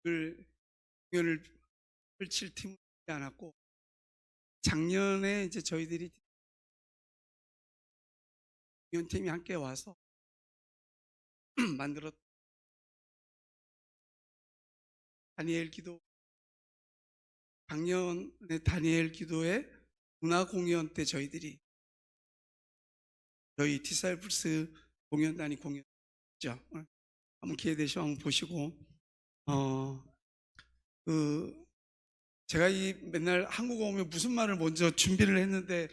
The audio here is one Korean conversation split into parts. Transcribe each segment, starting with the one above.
공연을 펼칠 팀이 않았고, 작년에 이제 저희들이 공연팀이 함께 와서 만들었 다니엘 기도, 작년에 다니엘 기도의 문화 공연 때 저희 디사이플스 공연단이 공연했죠. 한번 기회 되시면 한번 보시고, 제가 이 맨날 한국어 오면 무슨 말을 먼저 준비를 했는데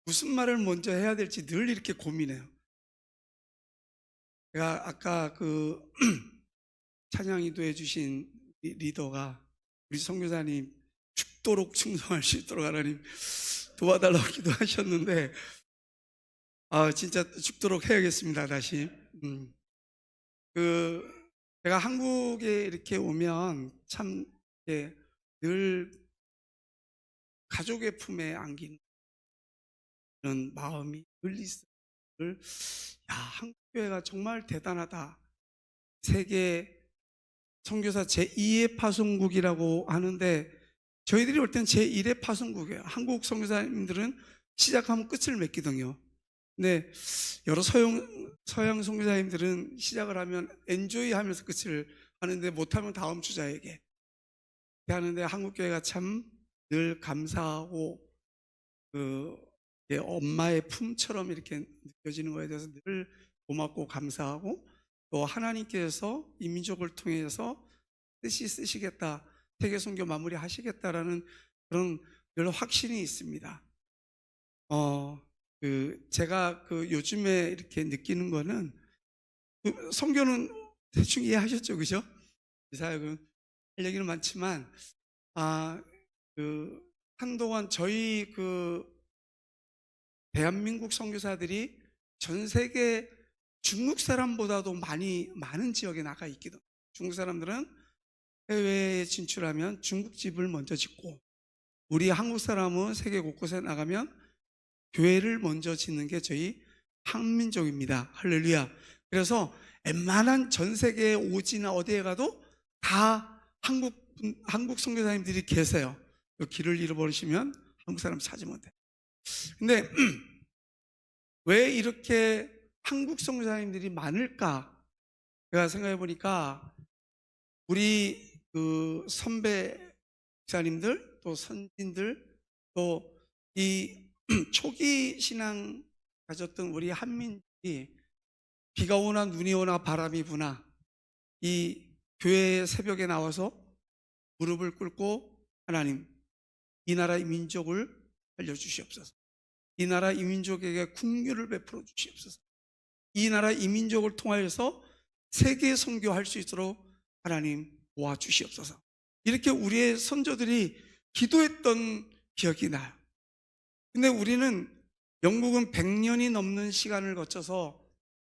무슨 말을 먼저 해야 될지 늘 이렇게 고민해요. 제가 아까 찬양 인도해 주신 리더가 우리 선교사님 죽도록 충성할 수 있도록 하나님 도와달라고 기도하셨는데, 진짜 죽도록 해야겠습니다. 다시. 제가 한국에 이렇게 오면 참 늘 가족의 품에 안기는 그런 마음이 늘 있어요. 한국 교회가 정말 대단하다. 세계 선교사 제2의 파송국이라고 하는데 저희들이 올 땐 제1의 파송국이에요. 한국 선교사님들은 시작하면 끝을 맺거든요. 근데 여러 서양 선교사님들은 시작을 하면 엔조이 하면서 끝을 하는데, 못하면 다음 주자에게 하는데, 한국교회가 참 늘 감사하고 엄마의 품처럼 이렇게 느껴지는 것에 대해서 늘 고맙고 감사하고, 또 하나님께서 이 민족을 통해서 뜻이 쓰시겠다, 세계 선교 마무리 하시겠다라는 그런 늘 확신이 있습니다. 제가 요즘에 이렇게 느끼는 거는, 선교는 대충 이해하셨죠, 그죠? 이 사역은 할 얘기는 많지만, 한동안 저희 대한민국 선교사들이 전 세계 중국 사람보다도 많은 지역에 나가 있거든. 중국 사람들은 해외에 진출하면 중국집을 먼저 짓고, 우리 한국 사람은 세계 곳곳에 나가면 교회를 먼저 짓는 게 저희 한민족입니다. 할렐루야. 그래서 웬만한 전 세계 오지나 어디에 가도 다 한국 선교사님들이 계세요. 길을 잃어버리시면 한국 사람 찾으면 돼. 근데 왜 이렇게 한국 선교사님들이 많을까? 제가 생각해 보니까 우리 선배 목사님들, 또 선진들, 또 이 초기 신앙 가졌던 우리 한민족이 비가 오나 눈이 오나 바람이 부나 이 교회 새벽에 나와서 무릎을 꿇고, 하나님, 이 나라 이 민족을 살려주시옵소서. 이 나라 이 민족에게 긍휼을 베풀어 주시옵소서. 이 나라 이 민족을 통하여서 세계 선교할 수 있도록 하나님 도와주시옵소서. 이렇게 우리의 선조들이 기도했던 기억이 나요. 근데 우리는, 영국은 100년이 넘는 시간을 거쳐서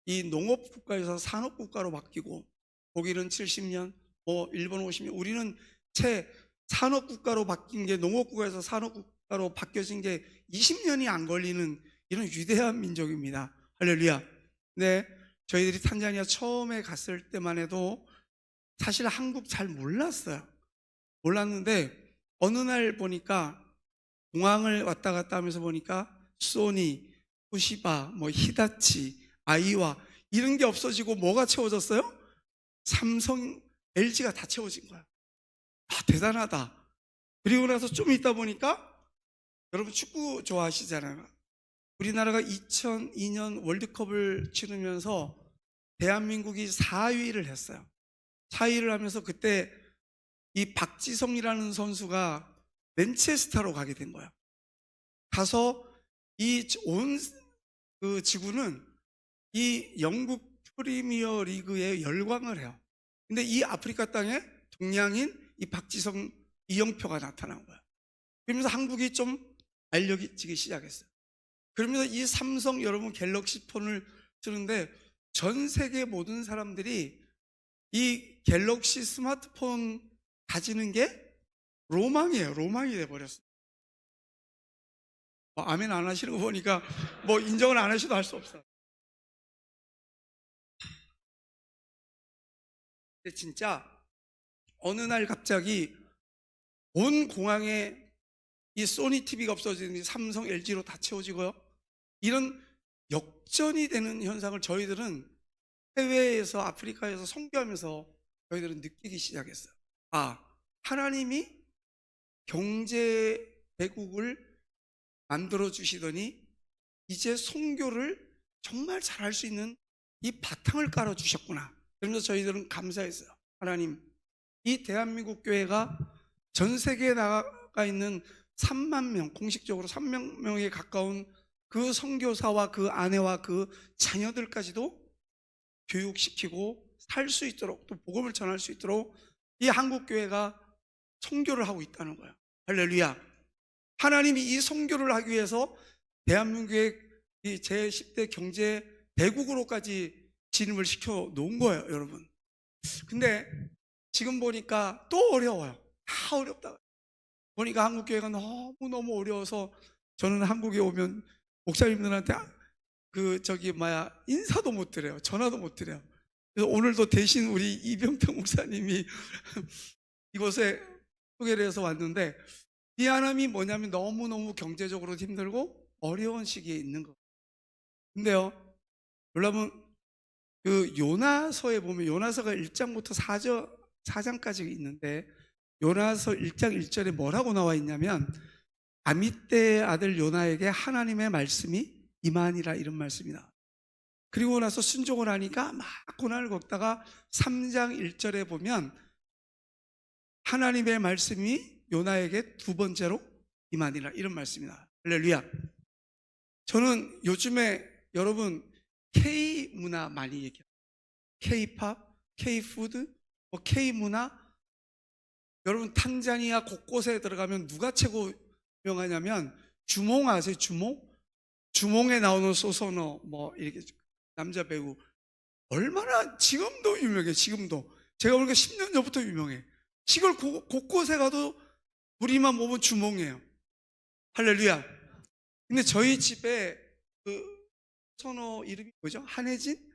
이 농업국가에서 산업국가로 바뀌고, 독일은 70년, 일본 50년, 우리는 채 산업국가로 바뀐 게, 농업국가에서 산업국가로 바뀌어진 게 20년이 안 걸리는 이런 위대한 민족입니다. 할렐루야. 네, 저희들이 탄자니아 처음에 갔을 때만 해도 사실 한국 잘 몰랐어요. 몰랐는데 어느 날 보니까, 공항을 왔다 갔다 하면서 보니까 소니, 토시바, 히다치, 아이와 이런 게 없어지고 뭐가 채워졌어요? 삼성, LG가 다 채워진 거야. 대단하다. 그리고 나서 좀 있다 보니까, 여러분 축구 좋아하시잖아요. 우리나라가 2002년 월드컵을 치르면서 대한민국이 4위를 했어요. 4위를 하면서 그때 이 박지성이라는 선수가 맨체스터로 가게 된 거예요. 가서 이 온 지구는 이 영국 프리미어 리그에 열광을 해요. 근데 이 아프리카 땅에 동양인 이 박지성, 이영표가 나타난 거예요. 그러면서 한국이 좀 알려지기 시작했어요. 그러면서 이 삼성, 여러분 갤럭시 폰을 쓰는데 전 세계 모든 사람들이 이 갤럭시 스마트폰 가지는 게 로망이에요. 로망이 돼버렸어요. 아멘 안 하시는 거 보니까 인정을 안 하셔도 할 수 없어요. 근데 진짜 어느 날 갑자기 온 공항에 이 소니 TV가 없어지더니 삼성, LG로 다 채워지고요. 이런 역전이 되는 현상을 저희들은 해외에서, 아프리카에서 선교하면서 저희들은 느끼기 시작했어요. 아, 하나님이 경제 대국을 만들어 주시더니 이제 선교를 정말 잘할 수 있는 이 바탕을 깔아 주셨구나. 그러면서 저희들은 감사했어요. 하나님, 이 대한민국 교회가 전 세계에 나가 있는 3만 명, 공식적으로 3만 명에 가까운 그 선교사와 그 아내와 그 자녀들까지도 교육시키고 살 수 있도록, 또 복음을 전할 수 있도록 이 한국 교회가 선교를 하고 있다는 거예요. 할렐루야. 하나님이 이 선교를 하기 위해서 대한민국의 이 제10대 경제 대국으로까지 진입을 시켜 놓은 거예요, 여러분. 근데 지금 보니까 또 어려워요. 다 어렵다. 보니까 한국 교회가 너무 어려워서 저는 한국에 오면 목사님들한테 인사도 못 드려요. 전화도 못 드려요. 그래서 오늘도 대신 우리 이병평 목사님이 이곳에 소개를 해서 왔는데, 미안함이 뭐냐면 너무너무 경제적으로 힘들고 어려운 시기에 있는 거예요. 근데요, 여러분, 그 요나서에 보면 요나서가 1장부터 4장까지 있는데, 요나서 1장 1절에 뭐라고 나와 있냐면, 아미떼의 아들 요나에게 하나님의 말씀이 임하니라, 이런 말씀이 나와요. 그리고 나서 순종을 하니까 막 고난을 겪다가 3장 1절에 보면 하나님의 말씀이 요나에게 두 번째로 임하니라, 이런 말씀이 나와요. 할렐루야. 저는 요즘에 여러분 K문화 많이 얘기해요. K팝, K푸드, K문화. 여러분 탄자니아 곳곳에 들어가면 누가 최고 유명하냐면 주몽 아세요? 주몽에 나오는 소서너 이렇게 남자 배우 얼마나 지금도 유명해. 지금도 제가 보니까 10년 전부터 유명해. 시골 곳곳에 가도 우리만 보면 주몽이에요. 할렐루야. 근데 저희 집에 그 소서너 이름이 뭐죠? 한혜진?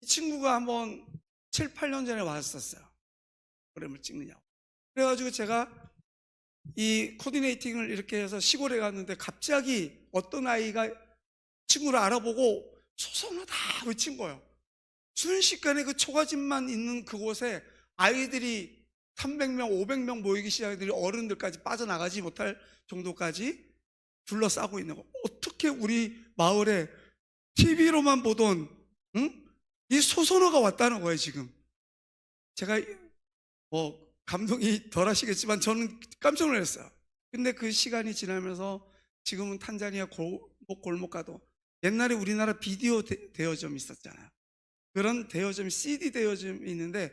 이 친구가 한번 7, 8년 전에 왔었어요. 프로그램을 찍느냐고. 그래가지고 제가 이 코디네이팅을 이렇게 해서 시골에 갔는데 갑자기 어떤 아이가 친구를 알아보고 소서너 다 외친 거예요. 순식간에 그 초가집만 있는 그곳에 아이들이 300명, 500명 모이기 시작하더니 어른들까지 빠져나가지 못할 정도까지 둘러싸고 있는 거. 어떻게 우리 마을에 TV로만 보던 이 소서너가 왔다는 거예요, 지금. 제가 감동이 덜 하시겠지만 저는 깜짝 놀랐어요. 근데 그 시간이 지나면서 지금은 탄자니아 골목 가도, 옛날에 우리나라 비디오 대여점이 있었잖아요. 그런 대여점이 CD 대여점이 있는데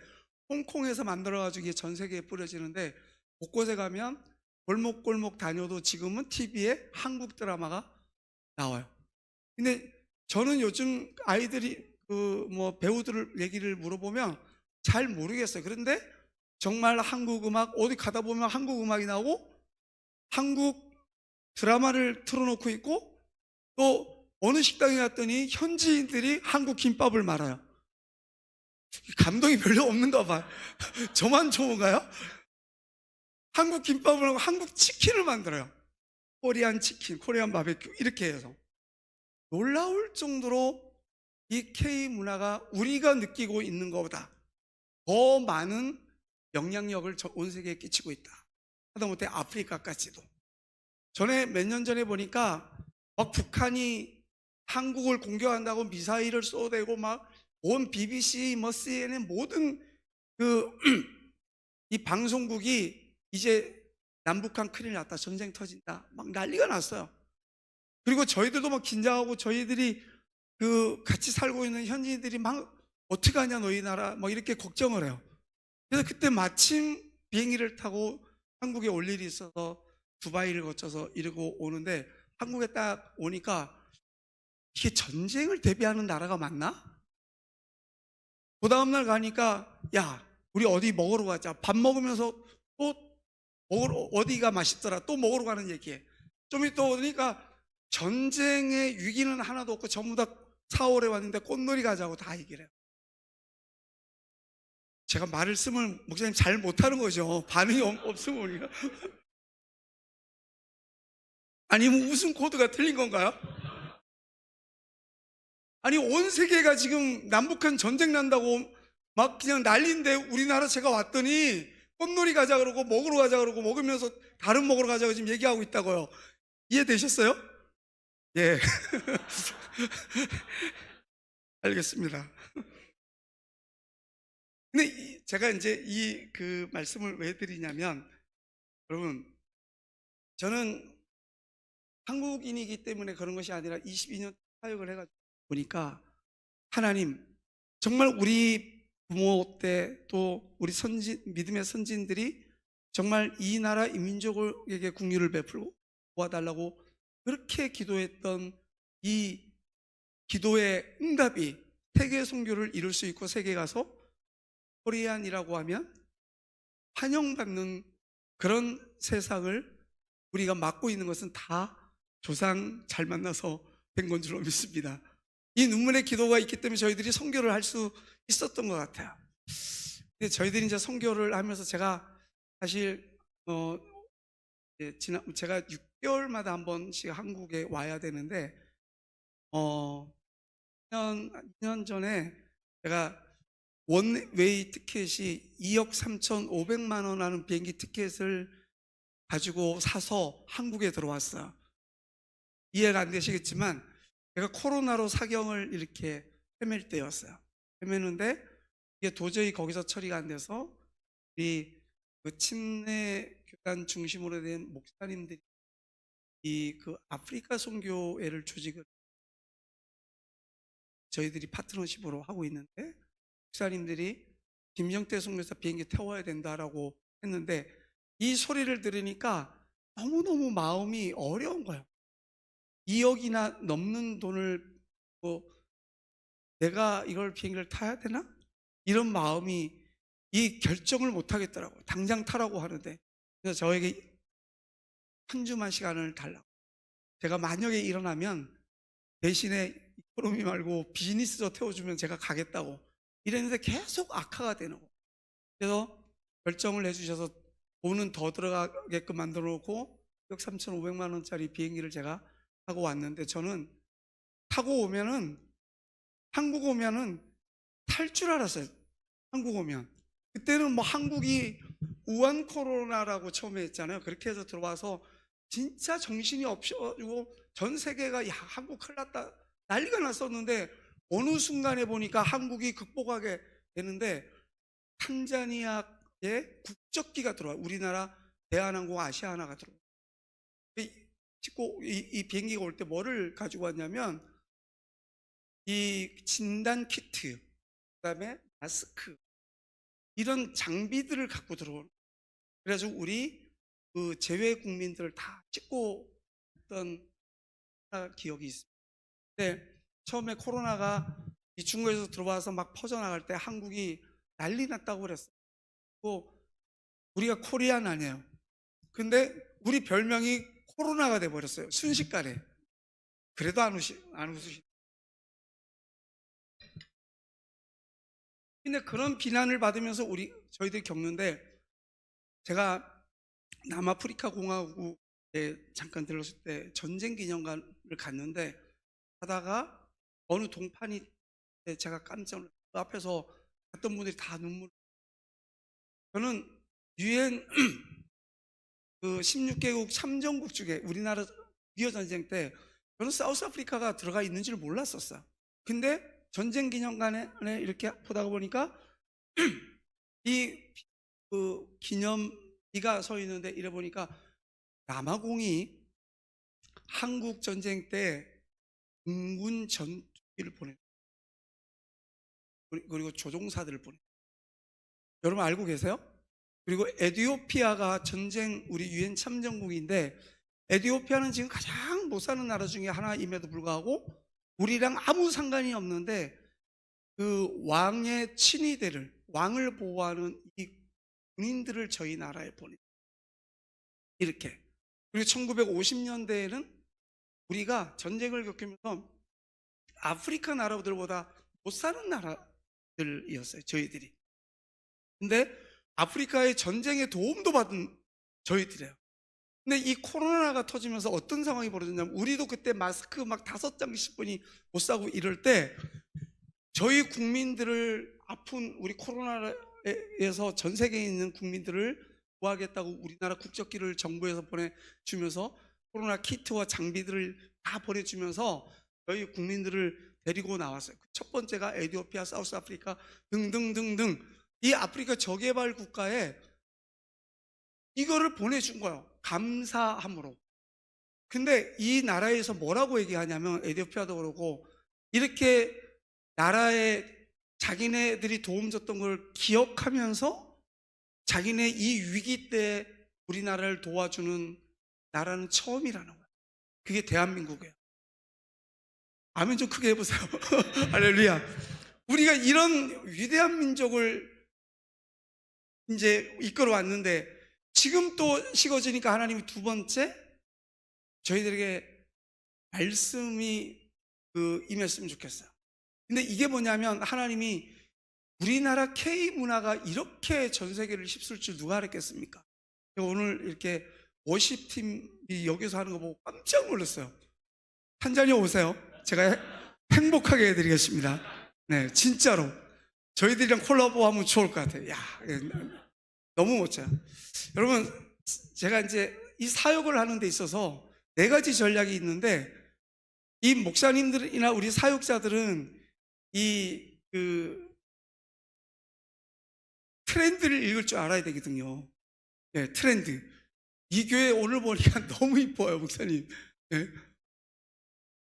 홍콩에서 만들어가지고 이게 전 세계에 뿌려지는데, 곳곳에 가면 골목 다녀도 지금은 TV에 한국 드라마가 나와요. 근데 저는 요즘 아이들이 배우들 얘기를 물어보면 잘 모르겠어요. 그런데 정말 한국 음악, 어디 가다 보면 한국 음악이 나오고 한국 드라마를 틀어놓고 있고, 또 어느 식당에 갔더니 현지인들이 한국 김밥을 말아요. 감동이 별로 없는가 봐요. 저만 좋은가요? 한국 김밥을 하고 한국 치킨을 만들어요. 코리안 치킨, 코리안 바베큐 이렇게 해서. 놀라울 정도로 이 K 문화가 우리가 느끼고 있는 것보다 더 많은 영향력을 온 세계에 끼치고 있다. 하다못해 아프리카까지도. 전에 몇 년 전에 보니까 북한이 한국을 공격한다고 미사일을 쏘대고 온 BBC, CNN 모든 이 방송국이 이제 남북한 큰일 났다, 전쟁 터진다, 막 난리가 났어요. 그리고 저희들도 긴장하고, 저희들이 같이 살고 있는 현지인들이 어떻게 하냐 너희 나라 이렇게 걱정을 해요. 그래서 그때 마침 비행기를 타고 한국에 올 일이 있어서 두바이를 거쳐서 이러고 오는데, 한국에 딱 오니까 이게 전쟁을 대비하는 나라가 맞나? 그 다음날 가니까 야, 우리 어디 먹으러 가자. 밥 먹으면서 또 어디가 맛있더라, 또 먹으러 가는 얘기해. 좀 이따 오니까 전쟁의 위기는 하나도 없고 전부 다 4월에 왔는데 꽃놀이 가자고 다 얘기를 해요. 제가 말씀을 목사님 잘 못하는 거죠. 반응이 없으면 우리가. 아니면 웃음 코드가 틀린 건가요? 아니 온 세계가 지금 남북한 전쟁 난다고 막 그냥 난리인데 우리나라 제가 왔더니 꽃놀이 가자 그러고 먹으러 가자 그러고 먹으면서 다른 먹으러 가자고 지금 얘기하고 있다고요. 이해되셨어요? 예. 알겠습니다. 근데 제가 이제 이 그 말씀을 왜 드리냐면, 여러분, 저는 한국인이기 때문에 그런 것이 아니라 22년 사역을 해가지고 보니까 하나님, 정말 우리 부모 때 또 우리 믿음의 선진들이 정말 이 나라 이 민족에게 국류를 베풀고 도와달라고 그렇게 기도했던 이 기도의 응답이 세계 선교를 이룰 수 있고 세계에 가서 코리안이라고 하면 환영받는 그런 세상을 우리가 맡고 있는 것은 다 조상 잘 만나서 된 건 줄로 믿습니다. 이 눈물의 기도가 있기 때문에 저희들이 선교를 할 수 있었던 것 같아요. 근데 저희들이 이제 선교를 하면서 제가 사실 제가 6개월마다 한 번씩 한국에 와야 되는데 2년 전에 제가 원웨이 티켓이 2억 3,500만 원 하는 비행기 티켓을 가지고 사서 한국에 들어왔어요. 이해가 안 되시겠지만 제가 코로나로 사경을 이렇게 헤맬 때였어요. 헤매는데 이게 도저히 거기서 처리가 안 돼서 이 그 침례 교단 중심으로 된 목사님들이 이 그 아프리카 선교회를 조직을 저희들이 파트너십으로 하고 있는데, 목사님들이 김정태 선교사 비행기 태워야 된다라고 했는데 이 소리를 들으니까 너무너무 마음이 어려운 거예요. 2억이나 넘는 돈을 내가 이걸 비행기를 타야 되나? 이런 마음이 이 결정을 못 하겠더라고요. 당장 타라고 하는데. 그래서 저에게 한 주만 시간을 달라고. 제가 만약에 일어나면 대신에 이코노미 말고 비즈니스로 태워주면 제가 가겠다고 이랬는데 계속 악화가 되는 거예요. 그래서 결정을 해주셔서 돈은 더 들어가게끔 만들어 놓고 6억 3,500만 원짜리 비행기를 제가 타고 왔는데, 저는 타고 오면은 한국 오면은 탈 줄 알았어요. 한국 오면 그때는 뭐 한국이 우한 코로나라고 처음에 했잖아요. 그렇게 해서 들어와서 진짜 정신이 없어지고 전 세계가 야 한국 큰일 났다 난리가 났었는데, 어느 순간에 보니까 한국이 극복하게 되는데 탄자니아에 국적기가 들어와요. 우리나라 대한항공 아시아나가 들어와요. 이 비행기가 올 때 뭐를 가지고 왔냐면 이 진단 키트, 그다음에 마스크, 이런 장비들을 갖고 들어오는. 그래가지고 우리 그 재외 국민들을 다 찍고 있던 기억이 있습니다. 근데 처음에 코로나가 이 중국에서 들어와서 막 퍼져나갈 때 한국이 난리 났다고 그랬어요. 우리가 코리안 아니에요. 근데 우리 별명이 코로나가 돼버렸어요. 순식간에. 그래도 안 웃으시. 근데 그런 비난을 받으면서 저희들이 겪는데, 제가 남아프리카 공화국에 잠깐 들렀을 때 전쟁 기념관을 갔는데 하다가 어느 동판이 제가 깜짝 놀랐어요. 그 앞에서 갔던 분들이 다 눈물. 저는 유엔 그 16개국 참전국 중에 우리나라 6.25 전쟁 때 저는 사우스아프리카가 들어가 있는 줄 몰랐었어요. 근데 전쟁 기념관에 이렇게 보다 보니까 이 그 기념비가 서 있는데 이래 보니까 남아공이 한국 전쟁 때 공군 전투기를 보냈어요. 그리고 조종사들을 보냈어요. 여러분 알고 계세요? 그리고 에티오피아가 전쟁 우리 유엔 참전국인데, 에티오피아는 지금 가장 못 사는 나라 중에 하나임에도 불구하고 우리랑 아무 상관이 없는데 그 왕의 친위대를, 왕을 보호하는 이 군인들을 저희 나라에 보내. 이렇게. 그리고 1950년대에는 우리가 전쟁을 겪으면서 아프리카 나라들보다 못 사는 나라들이었어요. 저희들이. 근데 아프리카의 전쟁에 도움도 받은 저희들이에요. 근데 이 코로나가 터지면서 어떤 상황이 벌어졌냐면, 우리도 그때 마스크 막 5장씩 분이 못 사고 이럴 때 저희 국민들을, 아픈 우리 코로나에서 전 세계에 있는 국민들을 구하겠다고 우리나라 국적기를 정부에서 보내주면서 코로나 키트와 장비들을 다 보내주면서 저희 국민들을 데리고 나왔어요. 첫 번째가 에티오피아, 사우스 아프리카 등등등등 이 아프리카 저개발 국가에 이거를 보내준 거예요. 감사함으로. 근데 이 나라에서 뭐라고 얘기하냐면, 에티오피아도 그러고, 이렇게 나라에 자기네들이 도움 줬던 걸 기억하면서 자기네 이 위기 때 우리나라를 도와주는 나라는 처음이라는 거예요. 그게 대한민국이에요. 아멘 좀 크게 해보세요. 할렐루야. 우리가 이런 위대한 민족을 이제 이끌어 왔는데, 지금 또 식어지니까 하나님이 두 번째 저희들에게 말씀이 임했으면 좋겠어요. 근데 이게 뭐냐면, 하나님이 우리나라 K 문화가 이렇게 전 세계를 휩쓸 줄 누가 알았겠습니까? 오늘 이렇게 워십팀이 여기서 하는 거 보고 깜짝 놀랐어요. 탄자니아 오세요. 제가 행복하게 해드리겠습니다. 네, 진짜로 저희들이랑 콜라보하면 좋을 것 같아요. 야, 너무 멋져요. 여러분, 제가 이제 이 사역을 하는 데 있어서 4가지 전략이 있는데, 이 목사님들이나 우리 사역자들은 이 트렌드를 읽을 줄 알아야 되거든요. 네, 트렌드. 이 교회 오늘 보니까 너무 이뻐요, 목사님. 네.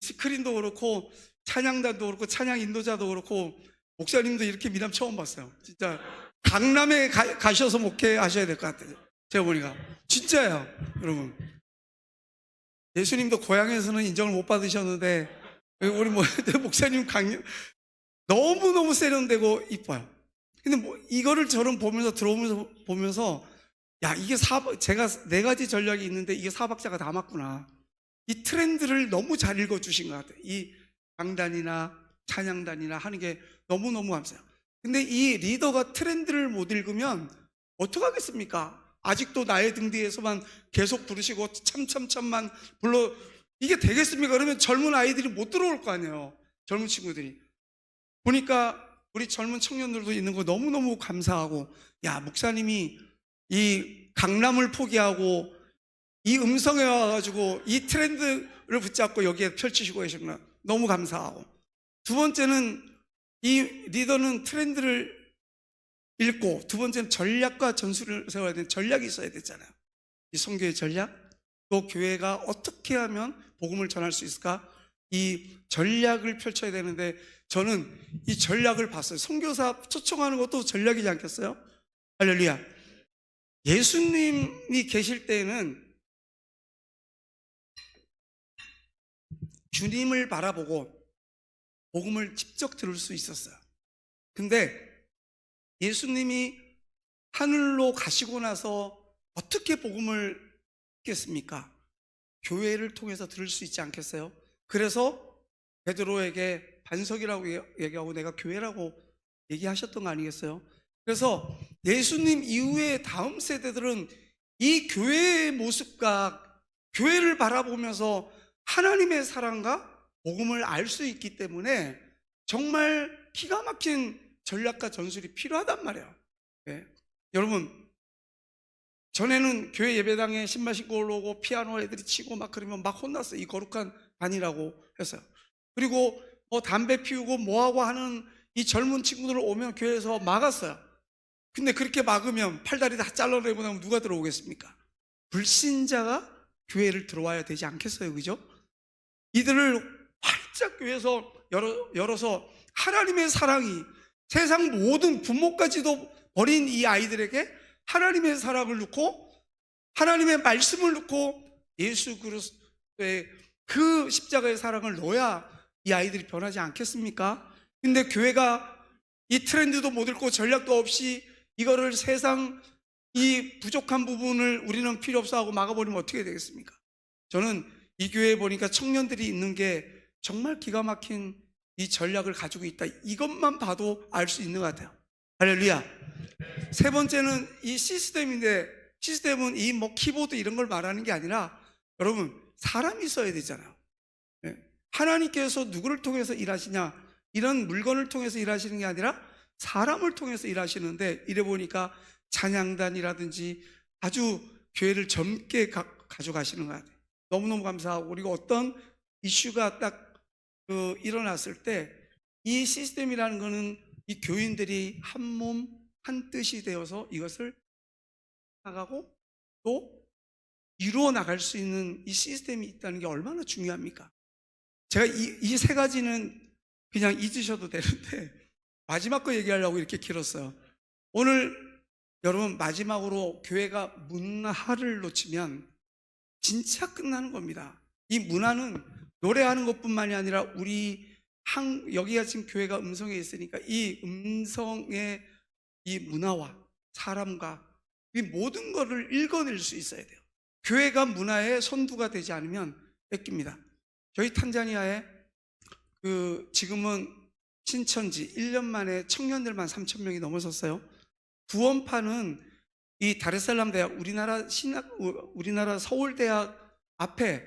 스크린도 그렇고 찬양단도 그렇고 찬양 인도자도 그렇고, 목사님도 이렇게 미남 처음 봤어요. 진짜 강남에 가셔서 목회하셔야 될 것 같아요. 제가 보니까 진짜예요, 여러분. 예수님도 고향에서는 인정을 못 받으셨는데 우리 목사님 너무너무 세련되고 이뻐요. 근데 이거를 저는 보면서 야, 이게 제가 4가지 전략이 있는데 이게 4박자가 다 맞구나. 이 트렌드를 너무 잘 읽어주신 것 같아요. 이 강단이나 찬양단이나 하는 게 너무너무 감사해요. 근데 이 리더가 트렌드를 못 읽으면 어떡하겠습니까? 아직도 나의 등 뒤에서만 계속 부르시고 참참참만 불러, 이게 되겠습니까? 그러면 젊은 아이들이 못 들어올 거 아니에요. 젊은 친구들이. 보니까 우리 젊은 청년들도 있는 거 너무너무 감사하고, 야, 목사님이 이 강남을 포기하고 이 음성에 와가지고 이 트렌드를 붙잡고 여기에 펼치시고 계시구나. 너무 감사하고. 두 번째는, 이 리더는 트렌드를 읽고, 두 번째는 전략과 전술을 세워야 되는 전략이 있어야 되잖아요. 이 선교의 전략, 또 교회가 어떻게 하면 복음을 전할 수 있을까? 이 전략을 펼쳐야 되는데, 저는 이 전략을 봤어요. 선교사 초청하는 것도 전략이지 않겠어요? 할렐루야. 예수님이 계실 때는 주님을 바라보고 복음을 직접 들을 수 있었어요. 근데 예수님이 하늘로 가시고 나서 어떻게 복음을 듣겠습니까? 교회를 통해서 들을 수 있지 않겠어요? 그래서 베드로에게 반석이라고 얘기하고 내가 교회라고 얘기하셨던 거 아니겠어요? 그래서 예수님 이후에 다음 세대들은 이 교회의 모습과 교회를 바라보면서 하나님의 사랑과 복음을 알 수 있기 때문에 정말 기가 막힌 전략과 전술이 필요하단 말이에요. 네. 여러분, 전에는 교회 예배당에 신발 신고 올라오고 피아노 애들이 치고 막 그러면 막 혼났어요. 이 거룩한 반이라고 했어요. 그리고 담배 피우고 뭐하고 하는 이 젊은 친구들 오면 교회에서 막았어요. 근데 그렇게 막으면 팔다리 다 잘라내고 나면 누가 들어오겠습니까? 불신자가 교회를 들어와야 되지 않겠어요? 그죠? 이들을 활짝 교회에서 열어서 하나님의 사랑이, 세상 모든 부모까지도 버린 이 아이들에게 하나님의 사랑을 넣고 하나님의 말씀을 넣고 예수 그리스도의 그 십자가의 사랑을 넣어야 이 아이들이 변하지 않겠습니까? 근데 교회가 이 트렌드도 못 읽고 전략도 없이 이거를 세상 이 부족한 부분을 우리는 필요 없어 하고 막아버리면 어떻게 되겠습니까? 저는 이 교회에 보니까 청년들이 있는 게 정말 기가 막힌 이 전략을 가지고 있다. 이것만 봐도 알 수 있는 것 같아요. 할렐루야. 세 번째는 이 시스템인데, 시스템은 이 뭐 키보드 이런 걸 말하는 게 아니라 여러분 사람이 써야 되잖아요. 예. 하나님께서 누구를 통해서 일하시냐, 이런 물건을 통해서 일하시는 게 아니라 사람을 통해서 일하시는데, 이래 보니까 찬양단이라든지 아주 교회를 젊게 가져가시는 것 같아요. 너무너무 감사하고, 그리고 어떤 이슈가 딱 일어났을 때 이 시스템이라는 거는 이 교인들이 한 몸, 한 뜻이 되어서 이것을 나가고 또 이루어 나갈 수 있는 이 시스템이 있다는 게 얼마나 중요합니까? 제가 이 세 가지는 그냥 잊으셔도 되는데 마지막 거 얘기하려고 이렇게 길었어요. 오늘 여러분 마지막으로 교회가 문화를 놓치면 진짜 끝나는 겁니다. 이 문화는 노래하는 것뿐만이 아니라 우리 여기가 지금 교회가 음성에 있으니까 이 음성의 이 문화와 사람과 이 모든 것을 읽어낼 수 있어야 돼요. 교회가 문화의 선두가 되지 않으면 뺏깁니다. 저희 탄자니아에 지금은 신천지 1년 만에 청년들만 3,000명이 넘어섰어요. 구원파는 이 다르살람 대학, 우리나라 서울대학 앞에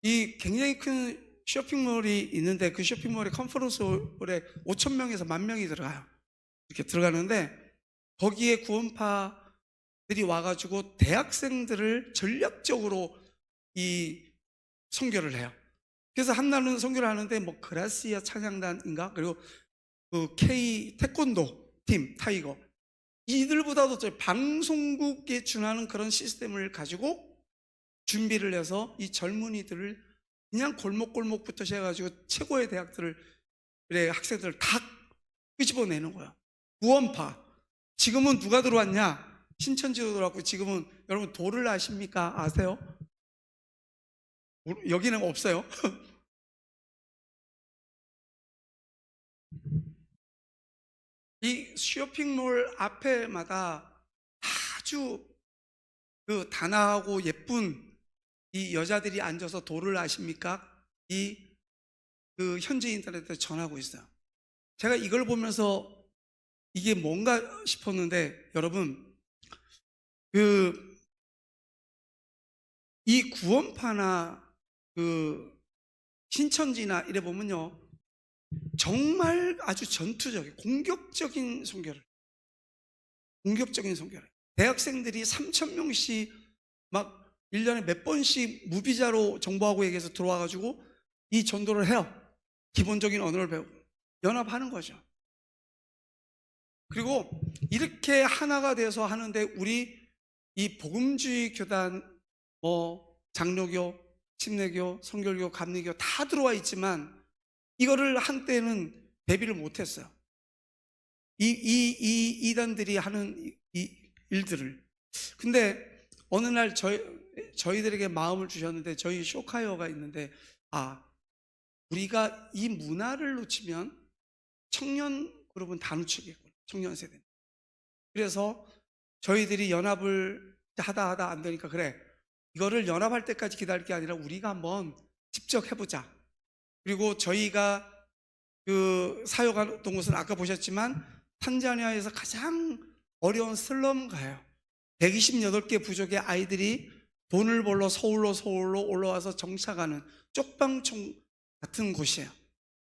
이 굉장히 큰 쇼핑몰이 있는데, 그 쇼핑몰에 컨퍼런스홀에 5,000명에서 10,000명이 들어가요. 이렇게 들어가는데 거기에 구원파들이 와가지고 대학생들을 전략적으로 이 선교를 해요. 그래서 한나는 선교를 하는데 뭐 그라시아 찬양단인가, 그리고 그 K 태권도 팀 타이거, 이들보다도 저 방송국에 준하는 그런 시스템을 가지고 준비를 해서 이 젊은이들을 그냥 골목골목부터 시작해가지고 최고의 대학들을, 그래, 학생들을 다 끄집어내는 거야. 구원파. 지금은 누가 들어왔냐? 신천지로 들어왔고, 지금은 여러분 도를 아십니까? 아세요? 여기는 없어요. 이 쇼핑몰 앞에마다 아주 단아하고 예쁜 이 여자들이 앉아서 도를 아십니까? 현지 인터넷에 전하고 있어요. 제가 이걸 보면서 이게 뭔가 싶었는데, 여러분, 이 구원파나 신천지나 이래 보면요, 정말 아주 전투적인 공격적인 선교를 대학생들이 3,000명씩 막 1년에 몇 번씩 무비자로 정보하고 얘기해서 들어와가지고 이 전도를 해요. 기본적인 언어를 배우고 연합하는 거죠. 그리고 이렇게 하나가 돼서 하는데, 우리 이 복음주의 교단, 장로교, 침례교, 성결교, 감리교 다 들어와 있지만 이거를 한때는 대비를 못했어요. 이 이단들이 하는 이 일들을. 근데 어느 날 저희들에게 마음을 주셨는데, 저희 쇼카이어가 있는데, 우리가 이 문화를 놓치면 청년 그룹은 다 놓치겠구나, 청년 세대. 그래서 저희들이 연합을 하다 안 되니까, 그래, 이거를 연합할 때까지 기다릴 게 아니라 우리가 한번 직접 해보자. 그리고 저희가 사역하던 곳은 아까 보셨지만 탄자니아에서 가장 어려운 슬럼가예요. 128개 부족의 아이들이 돈을 벌러 서울로 올라와서 정착하는 쪽방촌 같은 곳이에요.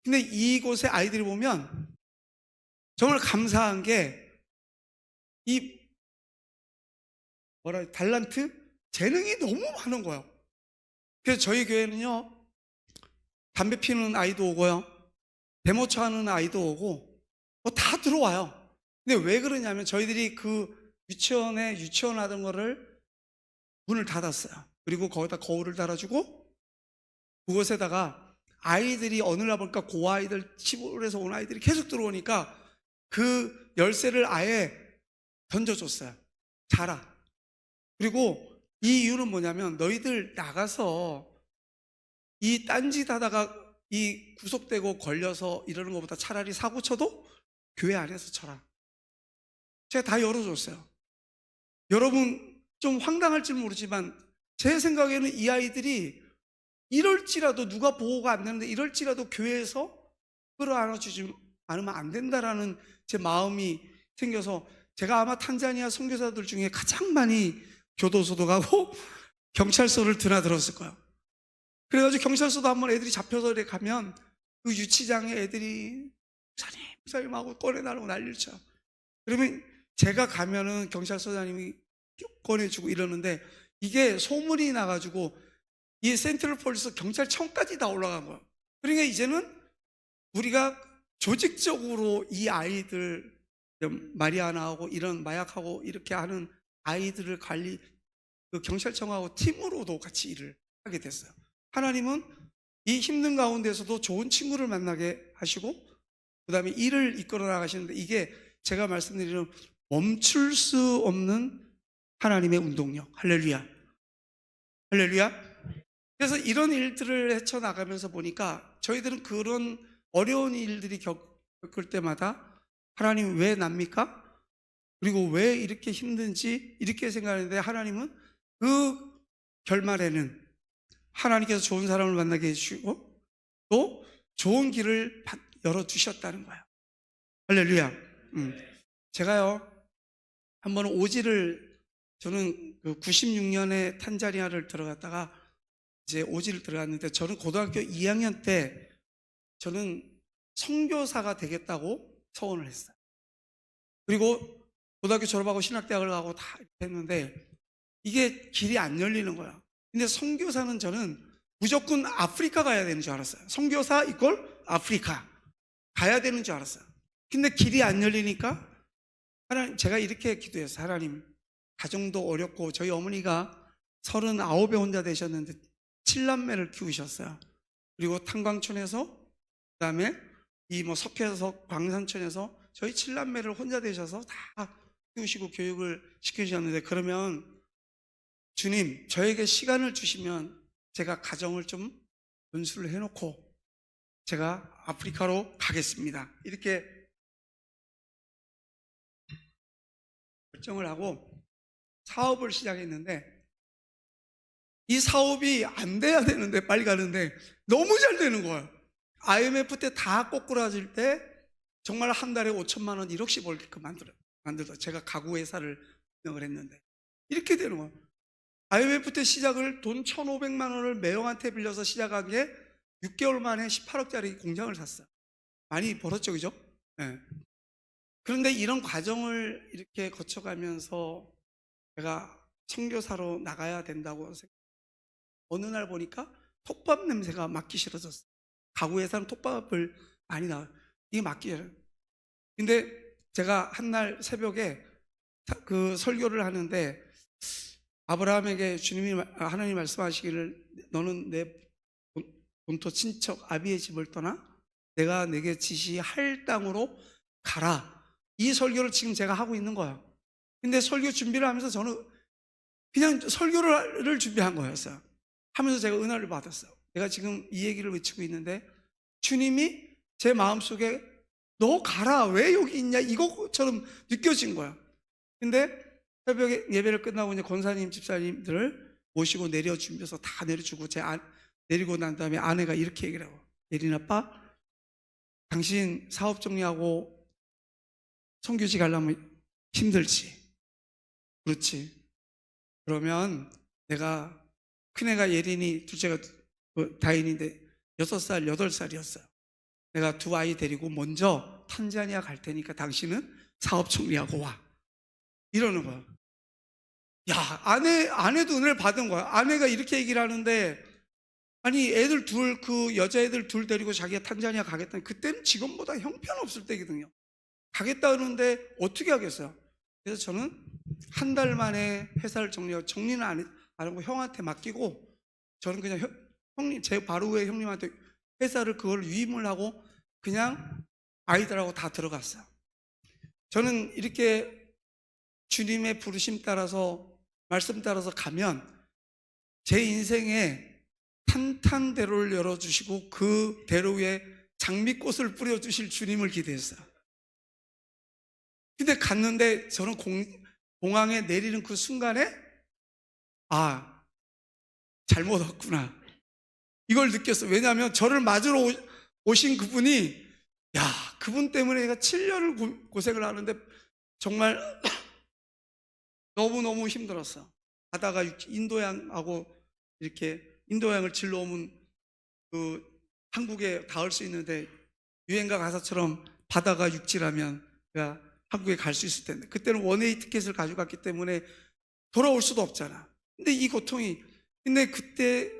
근데 이곳에 아이들이 보면 정말 감사한 게, 달란트? 재능이 너무 많은 거예요. 그래서 저희 교회는요, 담배 피우는 아이도 오고요, 데모차 하는 아이도 오고, 다 들어와요. 근데 왜 그러냐면 저희들이 유치원 하던 거를 문을 닫았어요. 그리고 거기다 거울을 달아주고, 그곳에다가 아이들이 어느 날 보니까 아이들, 시골에서 온 아이들이 계속 들어오니까 그 열쇠를 아예 던져줬어요. 자라. 그리고 이 이유는 뭐냐면, 너희들 나가서 이 딴짓 하다가 이 구속되고 걸려서 이러는 것보다 차라리 사고 쳐도 교회 안에서 쳐라. 제가 다 열어줬어요. 여러분 좀 황당할지 모르지만 제 생각에는 이 아이들이 이럴지라도, 누가 보호가 안 되는데 이럴지라도 교회에서 끌어안아주지 않으면 안 된다라는 제 마음이 생겨서 제가 아마 탄자니아 선교사들 중에 가장 많이 교도소도 가고 경찰서를 드나들었을 거예요. 그래가지고 경찰서도 한번 애들이 잡혀서 이렇게 가면 그 유치장에 애들이 목사님하고 꺼내달라고 난리를 쳐. 그러면 제가 가면은 경찰서장님이 꺼내주고 이러는데, 이게 소문이 나가지고 이 센트럴 폴리스 경찰청까지 다 올라간 거예요. 그러니까 이제는 우리가 조직적으로 이 아이들, 마리아나하고 이런 마약하고 이렇게 하는 아이들을 관리, 그 경찰청하고 팀으로도 같이 일을 하게 됐어요. 하나님은 이 힘든 가운데서도 좋은 친구를 만나게 하시고 그 다음에 일을 이끌어 나가시는데, 이게 제가 말씀드리는 멈출 수 없는 하나님의 운동력. 할렐루야. 할렐루야. 그래서 이런 일들을 헤쳐나가면서 보니까 저희들은 그런 어려운 일들이 겪을 때마다 하나님 왜 납니까? 그리고 왜 이렇게 힘든지 이렇게 생각하는데, 하나님은 그 결말에는 하나님께서 좋은 사람을 만나게 해주시고 또 좋은 길을 열어주셨다는 거예요. 할렐루야. 제가요, 한 번은 오지를, 저는 그 96년에 탄자니아를 들어갔다가 이제 오지를 들어갔는데, 저는 고등학교 2학년 때 저는 선교사가 되겠다고 서원을 했어요. 그리고 고등학교 졸업하고 신학대학을 가고 다 했는데 이게 길이 안 열리는 거야. 근데 선교사는 저는 무조건 아프리카 가야 되는 줄 알았어요. 선교사 이꼴 아프리카 가야 되는 줄 알았어요. 근데 길이 안 열리니까 하나님, 제가 이렇게 기도했어요. 하나님, 가정도 어렵고 저희 어머니가 39에 혼자 되셨는데 7남매를 키우셨어요. 그리고 탄광촌에서, 그 다음에 이 석회석 광산촌에서 저희 7남매를 혼자 되셔서 다 키우시고 교육을 시키셨는데, 그러면 주님, 저에게 시간을 주시면 제가 가정을 좀 연수를 해놓고 제가 아프리카로 가겠습니다. 이렇게 결정을 하고 사업을 시작했는데, 이 사업이 안 돼야 되는데, 빨리 가는데 너무 잘 되는 거예요. IMF 때 다 꼬꾸라질 때 정말 한 달에 5천만 원, 1억씩 벌게끔 만들어. 제가 가구 회사를 운영을 했는데 이렇게 되는 거예요. IMF 때 시작을 돈 1,500만 원을 매형한테 빌려서 시작한 게 6개월 만에 18억짜리 공장을 샀어요. 많이 벌었죠, 그죠? 네. 그런데 이런 과정을 이렇게 거쳐가면서 제가 선교사로 나가야 된다고 생각해요. 어느 날 보니까 톱밥 냄새가 맡기 싫어졌어요. 가구회사는 톱밥을 많이 나와요. 이게 맡기 싫어요. 근데 제가 한날 새벽에 그 설교를 하는데, 아브라함에게 주님이, 하나님 말씀하시기를 너는 내 본토 친척 아비의 집을 떠나 내가 내게 지시할 땅으로 가라. 이 설교를 지금 제가 하고 있는 거예요. 근데 설교 준비를 하면서 저는 그냥 설교를 준비한 거였어요. 하면서 제가 은혜를 받았어요. 내가 지금 이 얘기를 외치고 있는데 주님이 제 마음속에 너 가라, 왜 여기 있냐, 이것처럼 느껴진 거야. 근데 새벽에 예배를 끝나고 이제 권사님, 집사님들을 모시고 내려 준비해서 다 내려주고 내리고 난 다음에 아내가 이렇게 얘기를 하고, 예린 아빠, 당신 사업 정리하고 선교지 가려면 힘들지? 그렇지. 그러면 내가, 큰애가 예린이, 둘째가 다인인데 6살, 8살이었어요. 내가 두 아이 데리고 먼저 탄자니아 갈 테니까 당신은 사업 정리하고 와. 이러는 거야. 야, 아내도 은혜를 받은 거야. 아내가 이렇게 얘기를 하는데, 아니, 애들 둘, 그 여자애들 둘 데리고 자기가 탄자니아 가겠다니, 그때는 지금보다 형편없을 때거든요. 가겠다 그러는데 어떻게 하겠어요? 그래서 저는 한 달 만에 회사를 정리는 안 하고 형한테 맡기고, 저는 그냥 형님, 제 바로 후에 형님한테 회사를 그걸 위임을 하고 그냥 아이들하고 다 들어갔어요. 저는 이렇게 주님의 부르심 따라서, 말씀 따라서 가면 제 인생에 탄탄대로를 열어주시고 그 대로 위에 장미꽃을 뿌려주실 주님을 기대했어요. 근데 갔는데 저는 공항에 내리는 그 순간에 아, 잘못 왔구나, 이걸 느꼈어요. 왜냐하면 저를 맞으러 오신 그분이, 야, 그분 때문에 내가 7년을 고생을 하는데 정말 너무너무 힘들었어. 바다가 인도양하고 이렇게 인도양을 질러오면 그 한국에 닿을 수 있는데 유행가 가사처럼 바다가 육지라면 내가 한국에 갈 수 있을 텐데 그때는 원웨이 티켓을 가져갔기 때문에 돌아올 수도 없잖아. 근데 이 고통이 근데 그때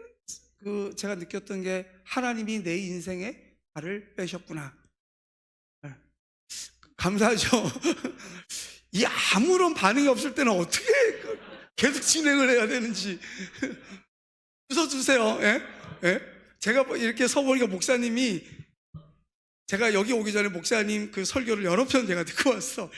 그 제가 느꼈던 게 하나님이 내 인생에 발을 빼셨구나. 네. 감사하죠. 이 아무런 반응이 없을 때는 어떻게 계속 진행을 해야 되는지 웃어주세요. 예? 예? 제가 이렇게 서보니까 목사님이 제가 여기 오기 전에 목사님 그 설교를 여러 편 제가 듣고 왔어.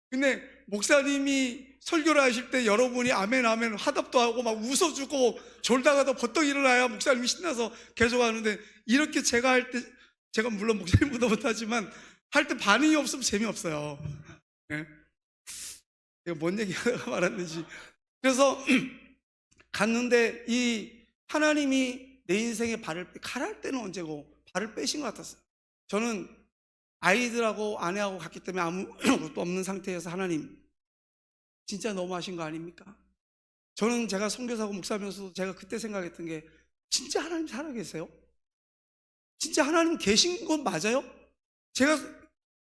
근데 목사님이 설교를 하실 때 여러분이 아멘 아멘 화답도 하고 막 웃어주고 졸다가도 버떡 일어나야 목사님이 신나서 계속 하는데 이렇게 제가 할 때 제가 물론 목사님보다 못하지만 할 때 반응이 없으면 재미없어요. 예? 제가 뭔 얘기하다가 말았는지. 그래서 갔는데 이 하나님이 내 인생에 가랄 때는 언제고 발을 빼신 것 같았어요. 저는 아이들하고 아내하고 갔기 때문에 아무것도 없는 상태에서 하나님 진짜 너무하신 거 아닙니까? 저는 제가 선교사고 목사면서도 제가 그때 생각했던 게 진짜 하나님 살아계세요? 진짜 하나님 계신 건 맞아요? 제가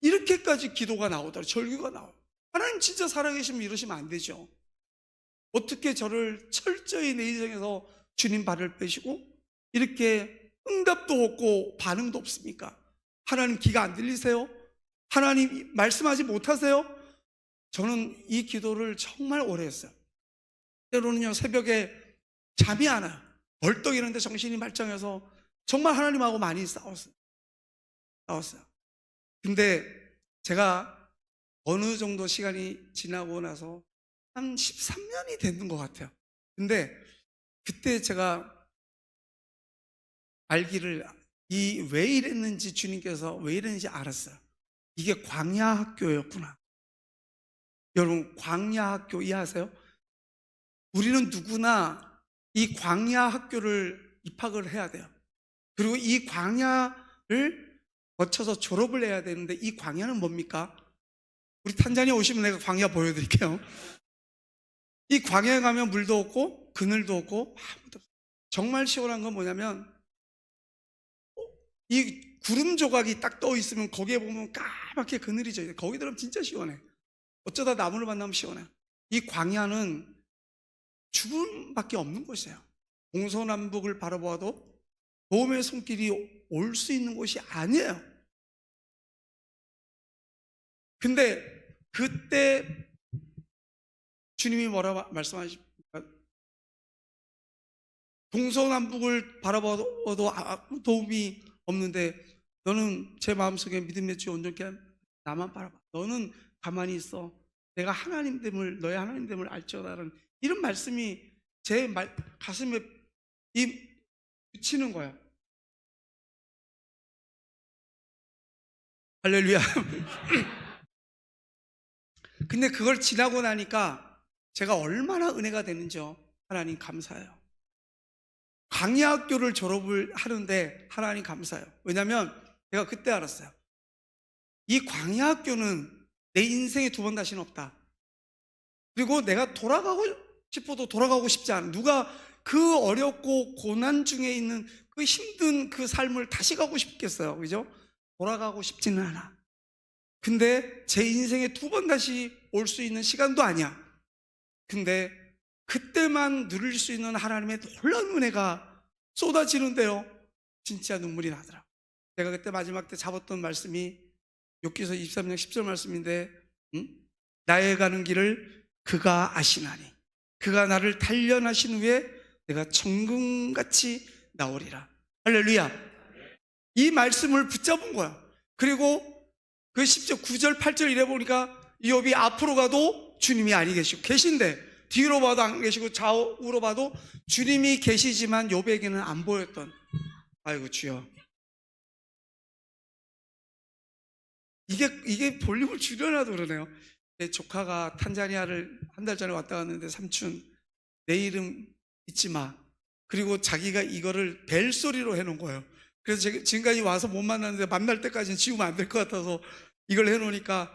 이렇게까지 기도가 나오더라 절규가 나와요. 하나님 진짜 살아계시면 이러시면 안 되죠. 어떻게 저를 철저히 내 인생에서 주님 발을 빼시고 이렇게 응답도 없고 반응도 없습니까? 하나님 귀가 안 들리세요? 하나님 말씀하지 못하세요? 저는 이 기도를 정말 오래 했어요. 때로는요 새벽에 잠이 안 와요. 벌떡 일어났는데 정신이 말짱해서 정말 하나님하고 많이 싸웠어요. 근데 제가 어느 정도 시간이 지나고 나서 한 13년이 됐는 것 같아요. 근데 그때 제가 알기를 왜 이랬는지 주님께서 왜 이랬는지 알았어요. 이게 광야 학교였구나. 여러분 광야 학교 이해하세요? 우리는 누구나 이 광야 학교를 입학을 해야 돼요. 그리고 이 광야를 거쳐서 졸업을 해야 되는데 이 광야는 뭡니까? 우리 탄자니아 오시면 내가 광야 보여드릴게요. 이 광야에 가면 물도 없고 그늘도 없고 아무도 없어요. 정말 시원한 건 뭐냐면 이 구름 조각이 딱 떠 있으면 거기에 보면 까맣게 그늘이 져 있어요. 거기 들어가면 진짜 시원해. 어쩌다 나무를 만나면 시원해. 이 광야는 죽음밖에 없는 곳이에요. 동서남북을 바라보아도 도움의 손길이 올 수 있는 곳이 아니에요. 근데 그때 주님이 뭐라 말씀하십니까? 동서남북을 바라봐도 아무 도움이 없는데 너는 제 마음속에 믿음의 주 온전케 나만 바라봐. 너는 가만히 있어. 내가 하나님됨을 너의 하나님됨을 알지어다라는 이런 말씀이 제 가슴에 비치는 거야. 할렐루야. 근데 그걸 지나고 나니까 제가 얼마나 은혜가 되는지요. 하나님 감사해요. 광야학교를 졸업을 하는데 하나님 감사해요. 왜냐하면 제가 그때 알았어요. 이 광야학교는 내 인생에 두 번 다시는 없다. 그리고 내가 돌아가고 싶어도 돌아가고 싶지 않아. 누가 그 어렵고 고난 중에 있는 그 힘든 그 삶을 다시 가고 싶겠어요. 그죠? 돌아가고 싶지는 않아. 근데 제 인생에 두 번 다시 올 수 있는 시간도 아니야. 근데 그때만 누릴 수 있는 하나님의 놀라운 은혜가 쏟아지는데요. 진짜 눈물이 나더라. 제가 그때 마지막 때 잡았던 말씀이 욥기서 23장 10절 말씀인데 나의 가는 길을 그가 아시나니 그가 나를 단련하신 후에 내가 정금같이 나오리라. 할렐루야. 이 말씀을 붙잡은 거야. 그리고 그 10절 9절 8절 이래 보니까 욥이 앞으로 가도 주님이 아니 계시고 계신데 뒤로 봐도 안 계시고 좌우로 봐도 주님이 계시지만 욥에게는 안 보였던. 아이고 주여, 이게 볼륨을 줄여놔도 그러네요. 내 조카가 탄자니아를 한 달 전에 왔다 갔는데 삼촌 내 이름 잊지 마. 그리고 자기가 이거를 벨소리로 해놓은 거예요. 그래서 제가 지금까지 와서 못 만났는데 만날 때까지는 지우면 안 될 것 같아서 이걸 해놓으니까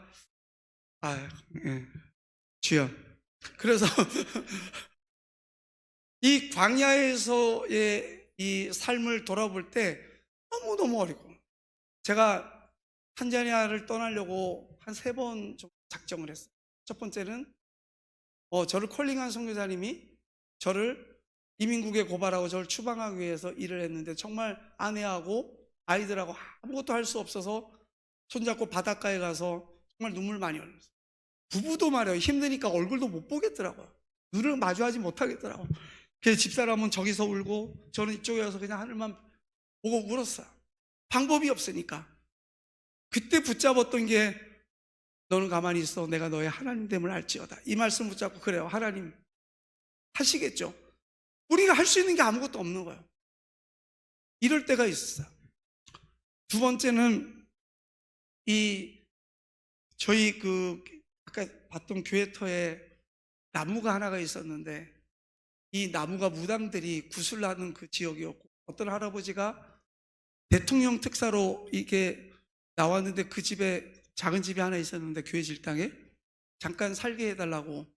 아, 예. 주여. 그래서 이 광야에서의 이 삶을 돌아볼 때 너무너무 어렵고, 제가 탄자니아를 떠나려고 한 3번 정도 작정을 했어요. 첫 번째는 저를 콜링한 선교사님이 저를 이민국에 고발하고 저를 추방하기 위해서 일을 했는데, 정말 아내하고 아이들하고 아무것도 할 수 없어서 손잡고 바닷가에 가서 정말 눈물 많이 흘렸어요. 부부도 말이에요, 힘드니까 얼굴도 못 보겠더라고요. 눈을 마주하지 못하겠더라고요. 그래서 집사람은 저기서 울고 저는 이쪽에 와서 그냥 하늘만 보고 울었어요. 방법이 없으니까. 그때 붙잡았던 게, 너는 가만히 있어, 내가 너의 하나님됨을 알지어다. 이 말씀 붙잡고, 그래요, 하나님 하시겠죠. 우리가 할 수 있는 게 아무것도 없는 거예요. 이럴 때가 있었어요. 두 번째는 저희 아까 봤던 교회터에 나무가 하나가 있었는데, 이 나무가 무당들이 구슬하는 그 지역이었고, 어떤 할아버지가 대통령 특사로 이게 나왔는데, 그 집에 작은 집이 하나 있었는데, 교회 질당에 잠깐 살게 해달라고,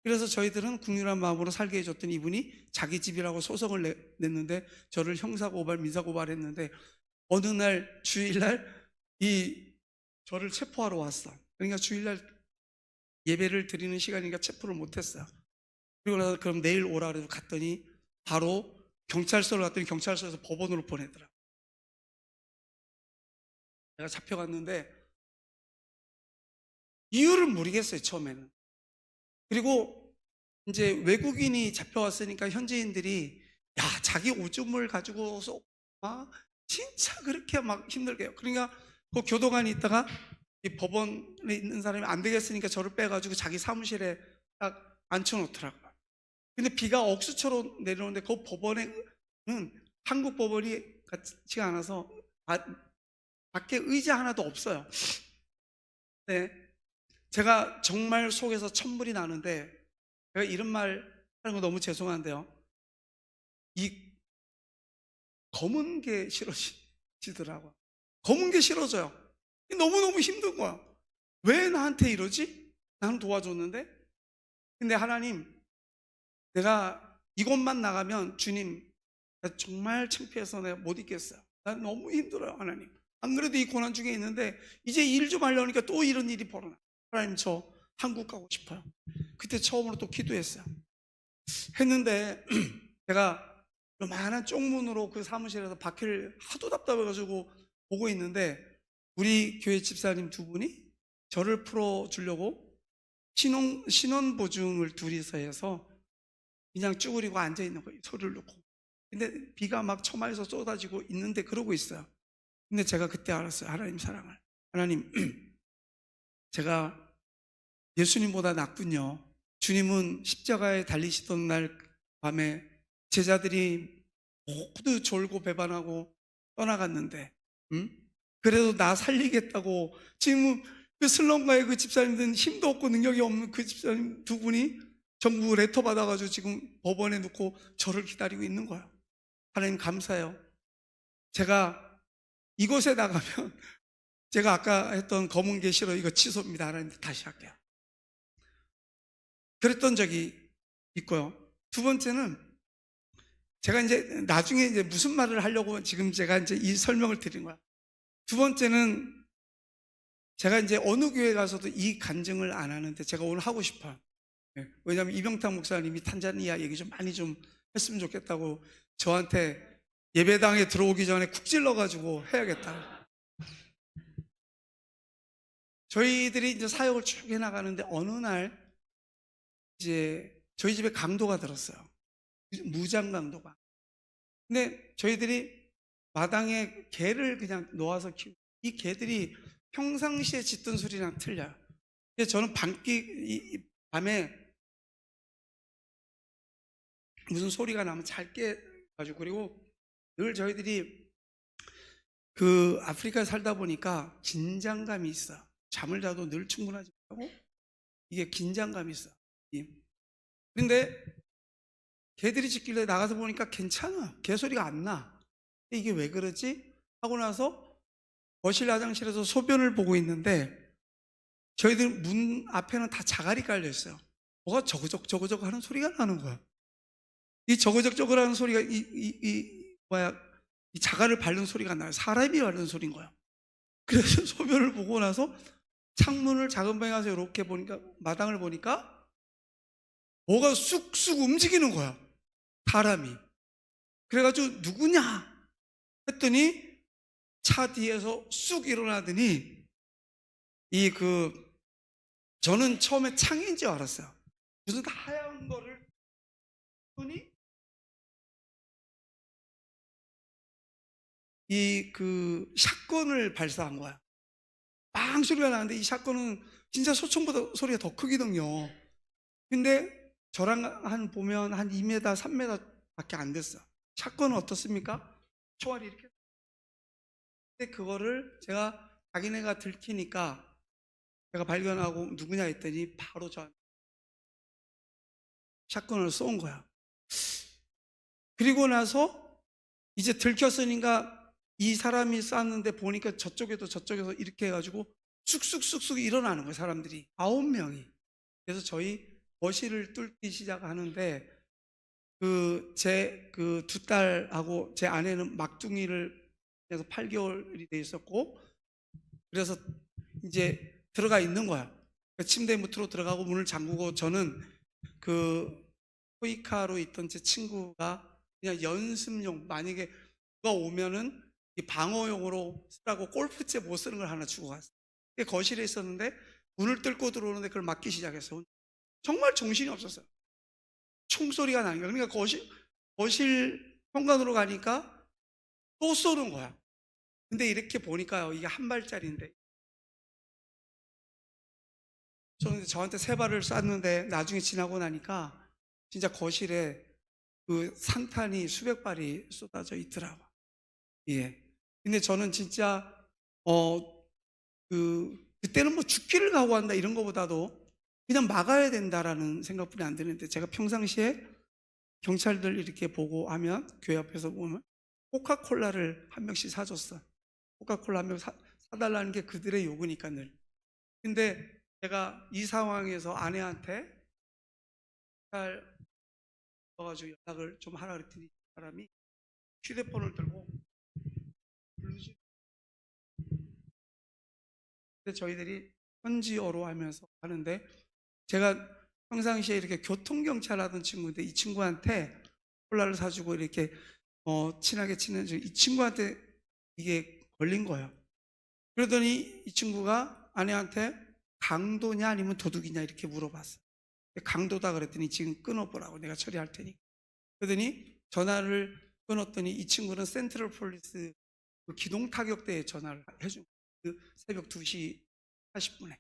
그래서 저희들은 국률한 마음으로 살게 해줬더니 이분이 자기 집이라고 소송을 냈는데, 저를 형사고발 민사고발했는데, 어느 날 주일날 저를 체포하러 왔어. 그러니까 주일날 예배를 드리는 시간이니까 체포를 못했어요. 그리고 나서 그럼 내일 오라 그래서 갔더니 바로 경찰서로 갔더니 경찰서에서 법원으로 보내더라. 내가 잡혀갔는데 이유를 모르겠어요, 처음에는. 그리고 이제 외국인이 잡혀왔으니까 현지인들이, 야, 자기 오줌을 가지고서 진짜 그렇게 막 힘들게 해요. 그러니까 그 교도관이 있다가 이 법원에 있는 사람이 안 되겠으니까 저를 빼가지고 자기 사무실에 딱 앉혀놓더라고요. 근데 비가 억수처럼 내려오는데 그 법원에는 한국 법원이 같지가 않아서 밖에 의자 하나도 없어요. 네, 제가 정말 속에서 천불이 나는데, 제가 이런 말 하는 거 너무 죄송한데요, 이 검은 게 싫어지더라고요. 검은 게 싫어져요. 너무너무 힘든 거야. 왜 나한테 이러지? 나는 도와줬는데. 근데 하나님, 내가 이곳만 나가면 주님, 나 정말 창피해서 내가 못 있겠어요. 난 너무 힘들어요, 하나님. 안 그래도 이 고난 중에 있는데 이제 일 좀 하려니까 또 이런 일이 벌어나. 하나님, 저 한국 가고 싶어요. 그때 처음으로 또 기도했어요. 했는데 제가 요만한 쪽문으로 그 사무실에서 바퀴를 하도 답답해가지고 보고 있는데, 우리 교회 집사님 2분이 저를 풀어주려고 신원보증을 둘이서 해서 그냥 쭈그리고 앉아있는 거예요, 소리를 놓고. 근데 비가 막 처마에서 쏟아지고 있는데 그러고 있어요. 근데 제가 그때 알았어요, 하나님 사랑을. 하나님, 제가 예수님보다 낫군요. 주님은 십자가에 달리시던 날 밤에 제자들이 모두 졸고 배반하고 떠나갔는데, 그래도 나 살리겠다고 지금 그 슬럼가의 그 집사님들은 힘도 없고 능력이 없는 그 집사님 2분이 정부 레터 받아가지고 지금 법원에 놓고 저를 기다리고 있는 거예요. 하나님 감사해요. 제가 이곳에 나가면 제가 아까 했던 검은 게 싫어, 이거 취소입니다. 하나님 다시 할게요. 그랬던 적이 있고요. 두 번째는, 제가 이제 나중에 이제 무슨 말을 하려고 지금 제가 이제 이 설명을 드린 거야. 두 번째는, 제가 이제 어느 교회 가서도 이 간증을 안 하는데 제가 오늘 하고 싶어요. 왜냐하면 이병탁 목사님이 탄자니아 얘기 좀 많이 좀 했으면 좋겠다고 저한테 예배당에 들어오기 전에 쿡 찔러가지고 해야겠다. 저희들이 이제 사역을 쭉 해나가는데 어느 날 이제 저희 집에 강도가 들었어요. 무장 강도가. 근데 저희들이 마당에 개를 그냥 놓아서 키우고, 이 개들이 평상시에 짖던 소리랑 틀려요. 그래서 저는 밤에 무슨 소리가 나면 잘 깨가지고, 그리고 늘 저희들이 그 아프리카에 살다 보니까 긴장감이 있어요. 잠을 자도 늘 충분하지 못하고 이게 긴장감이 있어요. 그런데 개들이 짖길래 나가서 보니까 괜찮아, 개소리가 안 나. 이게 왜 그러지? 하고 나서 거실 화장실에서 소변을 보고 있는데 저희들 문 앞에는 다 자갈이 깔려 있어요. 뭐가 저거적 하는 소리가 나는 거야. 이 저거적 하는 소리가 이 자갈을 밟는 소리가 나요. 사람이 밟는 소리인 거야. 그래서 소변을 보고 나서 창문을 작은 방에 가서 이렇게 보니까, 마당을 보니까 뭐가 쑥쑥 움직이는 거야, 사람이. 그래가지고 누구냐 했더니 차 뒤에서 쑥 일어나더니 저는 처음에 창인 줄 알았어요. 무슨 하얀 거를 보니 샷건을 발사한 거야. 빵 소리가 나는데 이 샷건은 진짜 소총보다 소리가 더 크거든요. 근데 저랑 보면 한 2m, 3m 밖에 안 됐어. 샷건은 어떻습니까? 총알이 이렇게. 근데 그거를 자기네가 들키니까 제가 발견하고 누구냐 했더니 바로 저한테 샷건을 쏜 거야. 그리고 나서 이제 들켰으니까 이 사람이 쐈는데 보니까 저쪽에서 이렇게 해가지고 쑥쑥쑥쑥 일어나는 거예요, 사람들이. 9명이. 그래서 저희 거실을 뚫기 시작하는데 제 두 딸하고 제 아내는 막둥이를 해서 8개월이 돼 있었고, 그래서 이제 들어가 있는 거야. 침대 밑으로 들어가고 문을 잠그고, 저는 토이카로 있던 제 친구가 그냥 연습용, 만약에 누가 오면은 이 방어용으로 쓰라고 골프채 못 쓰는 걸 하나 주고 갔어요. 거실에 있었는데 문을 뚫고 들어오는데 그걸 막기 시작했어요. 정말 정신이 없었어요. 총소리가 나니까. 그러니까 거실 현관으로 가니까 또 쏘는 거야. 근데 이렇게 보니까요, 이게 한 발짜리인데, 저한테 3발을 쐈는데 나중에 지나고 나니까 진짜 거실에 산탄이 수백 발이 쏟아져 있더라고. 예. 근데 저는 진짜 그때는 뭐 죽기를 각오한다 이런 거보다도 그냥 막아야 된다라는 생각뿐이 안 드는데, 제가 평상시에 경찰들 이렇게 보고 하면, 교회 앞에서 보면 코카콜라를 한 병씩 사줬어. 코카콜라 한 병 사달라는 게 그들의 요구니까 늘. 근데 제가 이 상황에서 아내한테 잘 가지고 연락을 좀 하라 그랬더니 사람이 휴대폰을 들고 부르지. 근데 저희들이 현지어로 하면서 하는데, 제가 평상시에 이렇게 교통경찰 하던 친구인데 이 친구한테 콜라를 사주고 이렇게 친하게 지낸 이 친구한테 이게 걸린 거예요. 그러더니 이 친구가 아내한테 강도냐 아니면 도둑이냐 이렇게 물어봤어. 강도다 그랬더니 지금 끊어보라고, 내가 처리할 테니. 그러더니 전화를 끊었더니 이 친구는 센트럴 폴리스 기동타격대에 전화를 해준 거예요. 새벽 2시 40분에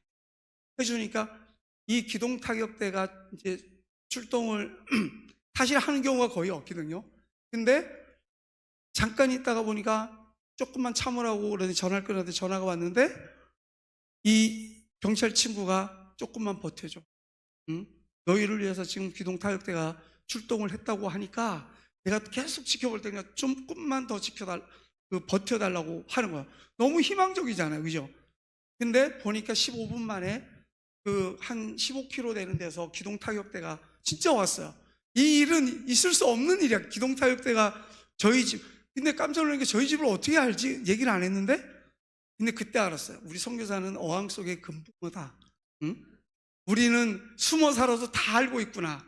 해주니까 이 기동타격대가 이제 출동을 사실 하는 경우가 거의 없거든요. 근데 잠깐 있다가 보니까 조금만 참으라고 그러더니 전화를 끊었는데 전화가 왔는데, 이 경찰 친구가 조금만 버텨줘. 응? 너희를 위해서 지금 기동타격대가 출동을 했다고 하니까 내가 계속 지켜볼 테니까 조금만 더 버텨달라고 하는 거야. 너무 희망적이잖아요, 그죠? 근데 보니까 15분 만에 한 15km 되는 데서 기동타격대가 진짜 왔어요. 이 일은 있을 수 없는 일이야. 기동타격대가 저희 집. 근데 깜짝 놀란 게, 저희 집을 어떻게 알지? 얘기를 안 했는데, 근데 그때 알았어요. 우리 선교사는 어항 속의 금붕어다. 응? 우리는 숨어 살아도 다 알고 있구나.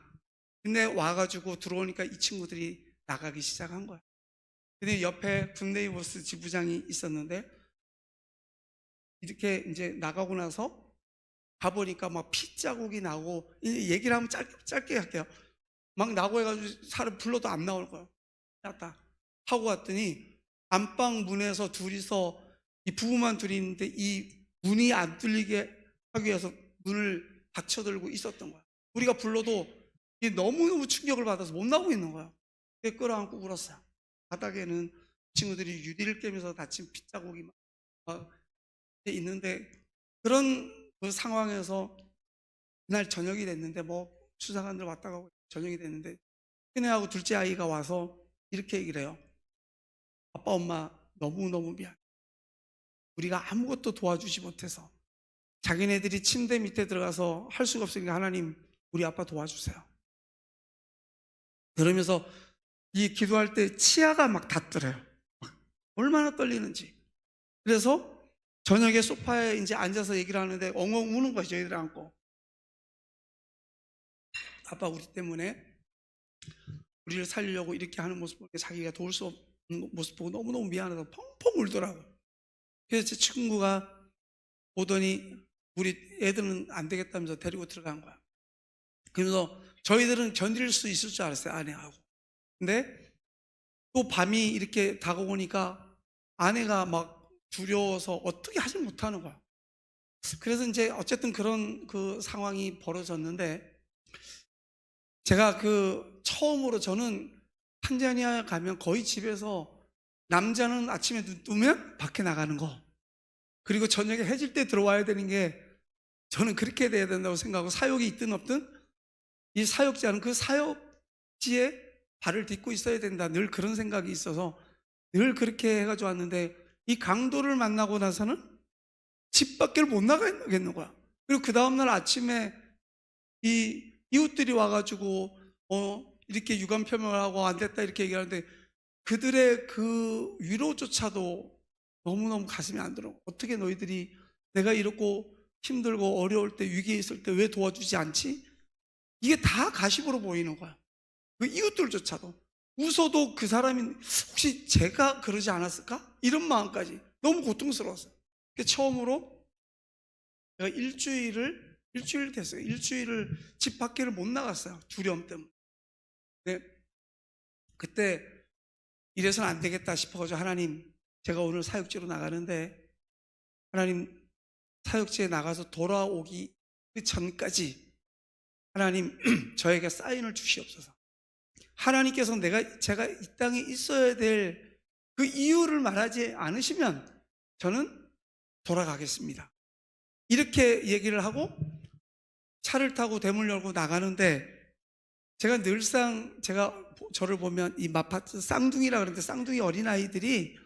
근데 와가지고 들어오니까 이 친구들이 나가기 시작한 거야. 근데 옆에 군네이버스 지부장이 있었는데, 이렇게 이제 나가고 나서 가보니까 막 핏자국이 나고, 얘기를 하면 짧게 할게요. 막 나고 해가지고 사람 불러도 안 나올 거야. 났다 하고 왔더니 안방 문에서 둘이서, 이 부부만 둘이 있는데 이 문이 안 뚫리게 하기 위해서 문을 받쳐들고 있었던 거야. 우리가 불러도 너무너무 충격을 받아서 못 나오고 있는 거야. 끌어안고 울었어요. 바닥에는 친구들이 유리를 깨면서 다친 핏자국이 막 있는데, 그런 상황에서 그날 저녁이 됐는데, 뭐 수사관들 왔다 가고 저녁이 됐는데, 큰애하고 둘째 아이가 와서 이렇게 얘기를 해요. 아빠 엄마 너무너무 미안해. 우리가 아무것도 도와주지 못해서 자기네들이 침대 밑에 들어가서 할 수가 없으니까 하나님 우리 아빠 도와주세요. 그러면서 이 기도할 때 치아가 막 닿더래요. 얼마나 떨리는지. 그래서 저녁에 소파에 이제 앉아서 얘기를 하는데 엉엉 우는 거죠. 저희들 안고. 아빠 우리 때문에 우리를 살리려고 이렇게 하는 모습 보고 자기가 도울 수 없는 모습 보고 너무너무 미안해서 펑펑 울더라고요. 그래서 제 친구가 보더니 우리 애들은 안 되겠다면서 데리고 들어간 거야. 그러면서 저희들은 견딜 수 있을 줄 알았어요. 아내하고. 근데 또 밤이 이렇게 다가오니까 아내가 막 두려워서 어떻게 하지 못하는 거야. 그래서 이제 어쨌든 그런 그 상황이 벌어졌는데, 제가 처음으로 저는 탄자니아 가면 거의 집에서 남자는 아침에 눈 뜨면 밖에 나가는 거, 그리고 저녁에 해질 때 들어와야 되는 게 저는 그렇게 돼야 된다고 생각하고, 사역이 있든 없든 이 사역자는 그 사역지에 발을 딛고 있어야 된다, 늘 그런 생각이 있어서 늘 그렇게 해가지고 왔는데, 이 강도를 만나고 나서는 집 밖을 못 나가겠는 거야. 그리고 그 다음날 아침에 이 이웃들이 와가지고 이렇게 유감 표명을 하고 안 됐다 이렇게 얘기하는데, 그들의 그 위로조차도 너무너무 가슴이 안 들어. 어떻게 너희들이 내가 이렇고 힘들고 어려울 때, 위기에 있을 때 왜 도와주지 않지? 이게 다 가십으로 보이는 거야. 그 이웃들조차도. 웃어도 그 사람이 혹시 제가 그러지 않았을까? 이런 마음까지. 너무 고통스러웠어요. 처음으로 제가 일주일 됐어요. 일주일을 집 밖에를 못 나갔어요. 두려움 때문에. 네. 그때 이래서는 안 되겠다 싶어가지고, 하나님, 제가 오늘 사역지로 나가는데 하나님, 사역지에 나가서 돌아오기 그 전까지 하나님 저에게 사인을 주시옵소서. 하나님께서 제가 이 땅에 있어야 될 그 이유를 말하지 않으시면 저는 돌아가겠습니다. 이렇게 얘기를 하고 차를 타고 대문 열고 나가는데, 제가 늘상 저를 보면 이 마파트 쌍둥이라 그러는데, 쌍둥이 어린아이들이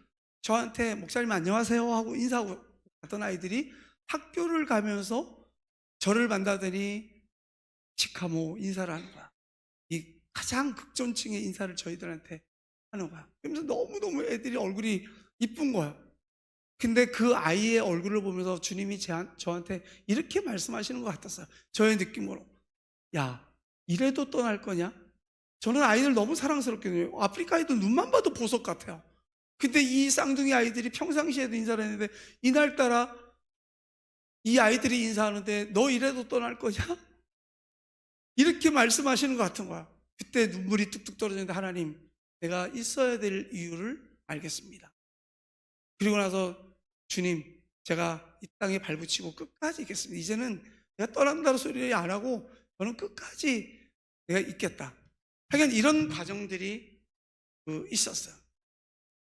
저한테 목사님 안녕하세요 하고 인사하고 갔던 아이들이 학교를 가면서 저를 만나더니 치카모 인사를 하는 거야. 이 가장 극존층의 인사를 저희들한테 하는 거야. 그러면서 너무너무 애들이 얼굴이 이쁜 거야. 근데 그 아이의 얼굴을 보면서 주님이 저한테 이렇게 말씀하시는 것 같았어요. 저의 느낌으로. 야, 이래도 떠날 거냐? 저는 아이들 너무 사랑스럽게 해요. 아프리카 아이들 눈만 봐도 보석 같아요. 근데 이 쌍둥이 아이들이 평상시에도 인사를 했는데, 이날따라 이 아이들이 인사하는데 너 이래도 떠날 거냐? 이렇게 말씀하시는 것 같은 거야. 그때 눈물이 뚝뚝 떨어지는데, 하나님, 내가 있어야 될 이유를 알겠습니다. 그리고 나서 주님, 제가 이 땅에 발붙이고 끝까지 있겠습니다. 이제는 내가 떠난다는 소리를 안 하고 저는 끝까지 내가 있겠다. 하여간 이런 과정들이 있었어요.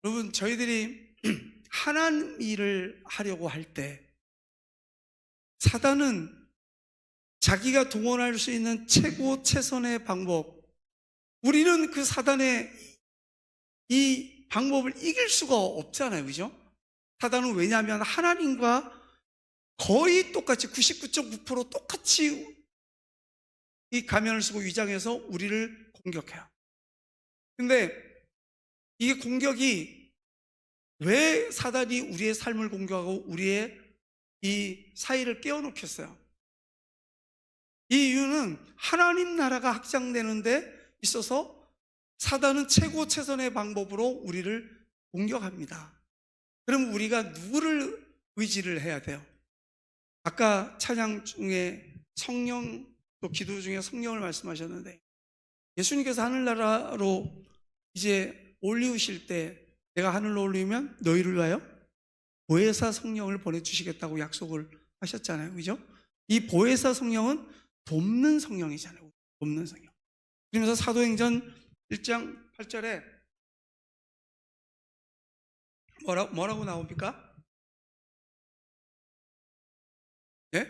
여러분, 저희들이 하나님 일을 하려고 할 때 사단은 자기가 동원할 수 있는 최선의 방법, 우리는 그 사단의 이 방법을 이길 수가 없잖아요. 그죠? 사단은 왜냐하면 하나님과 거의 똑같이 99.9% 똑같이 이 가면을 쓰고 위장해서 우리를 공격해요. 근데 이게 공격이, 왜 사단이 우리의 삶을 공격하고 우리의 이 사이를 깨어놓겠어요? 이 이유는 하나님 나라가 확장되는 데 있어서 사단은 최선의 방법으로 우리를 공격합니다. 그럼 우리가 누구를 의지를 해야 돼요? 아까 찬양 중에 성령, 또 기도 중에 성령을 말씀하셨는데, 예수님께서 하늘나라로 이제 올리우실 때, 내가 하늘로 올리면 너희를 위하여 보혜사 성령을 보내주시겠다고 약속을 하셨잖아요. 그죠? 이 보혜사 성령은 돕는 성령이잖아요. 돕는 성령. 그러면서 사도행전 1장 8절에 뭐라고 나옵니까? 예?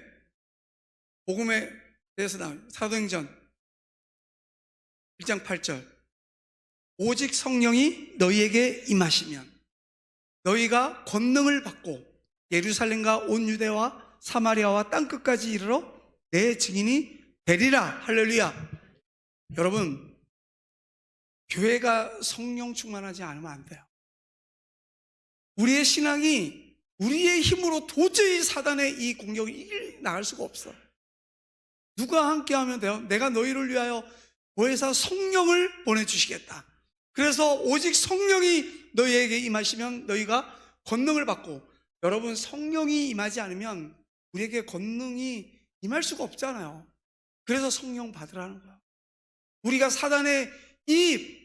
복음에 대해서 나옵니다. 사도행전 1장 8절. 오직 성령이 너희에게 임하시면 너희가 권능을 받고 예루살렘과 온 유대와 사마리아와 땅끝까지 이르러 내 증인이 되리라. 할렐루야. 여러분, 교회가 성령 충만하지 않으면 안 돼요. 우리의 신앙이 우리의 힘으로 도저히 사단의 이 공격을 이겨나갈 수가 없어. 누가 함께 하면 돼요? 내가 너희를 위하여 보혜사 성령을 보내주시겠다. 그래서 오직 성령이 너희에게 임하시면 너희가 권능을 받고, 여러분, 성령이 임하지 않으면 우리에게 권능이 임할 수가 없잖아요. 그래서 성령 받으라는 거야. 우리가 사단의 이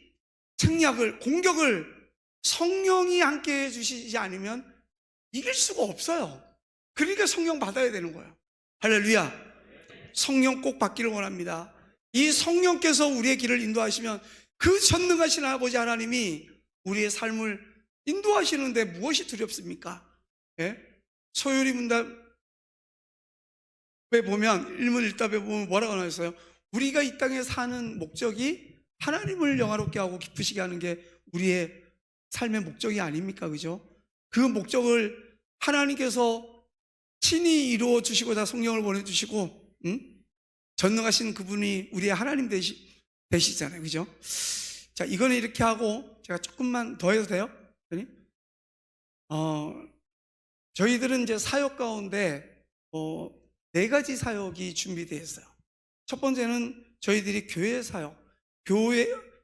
책략을, 공격을 성령이 함께 해주시지 않으면 이길 수가 없어요. 그러니까 성령 받아야 되는 거예요. 할렐루야. 성령 꼭 받기를 원합니다. 이 성령께서 우리의 길을 인도하시면 그 전능하신 아버지 하나님이 우리의 삶을 인도하시는데 무엇이 두렵습니까? 예? 소요리 문답에 보면, 일문일답에 보면 뭐라고 나왔어요? 우리가 이 땅에 사는 목적이 하나님을 영화롭게 하고 기쁘시게 하는 게 우리의 삶의 목적이 아닙니까? 그죠? 그 목적을 하나님께서 친히 이루어 주시고자 성령을 보내주시고, 전능하신 그분이 우리의 하나님 되시잖아요. 그죠? 자, 이거는 이렇게 하고 제가 조금만 더 해도 돼요? 저희들은 이제 사역 가운데 4가지 사역이 준비되어 있어요. 첫 번째는 저희들이 교회 사역,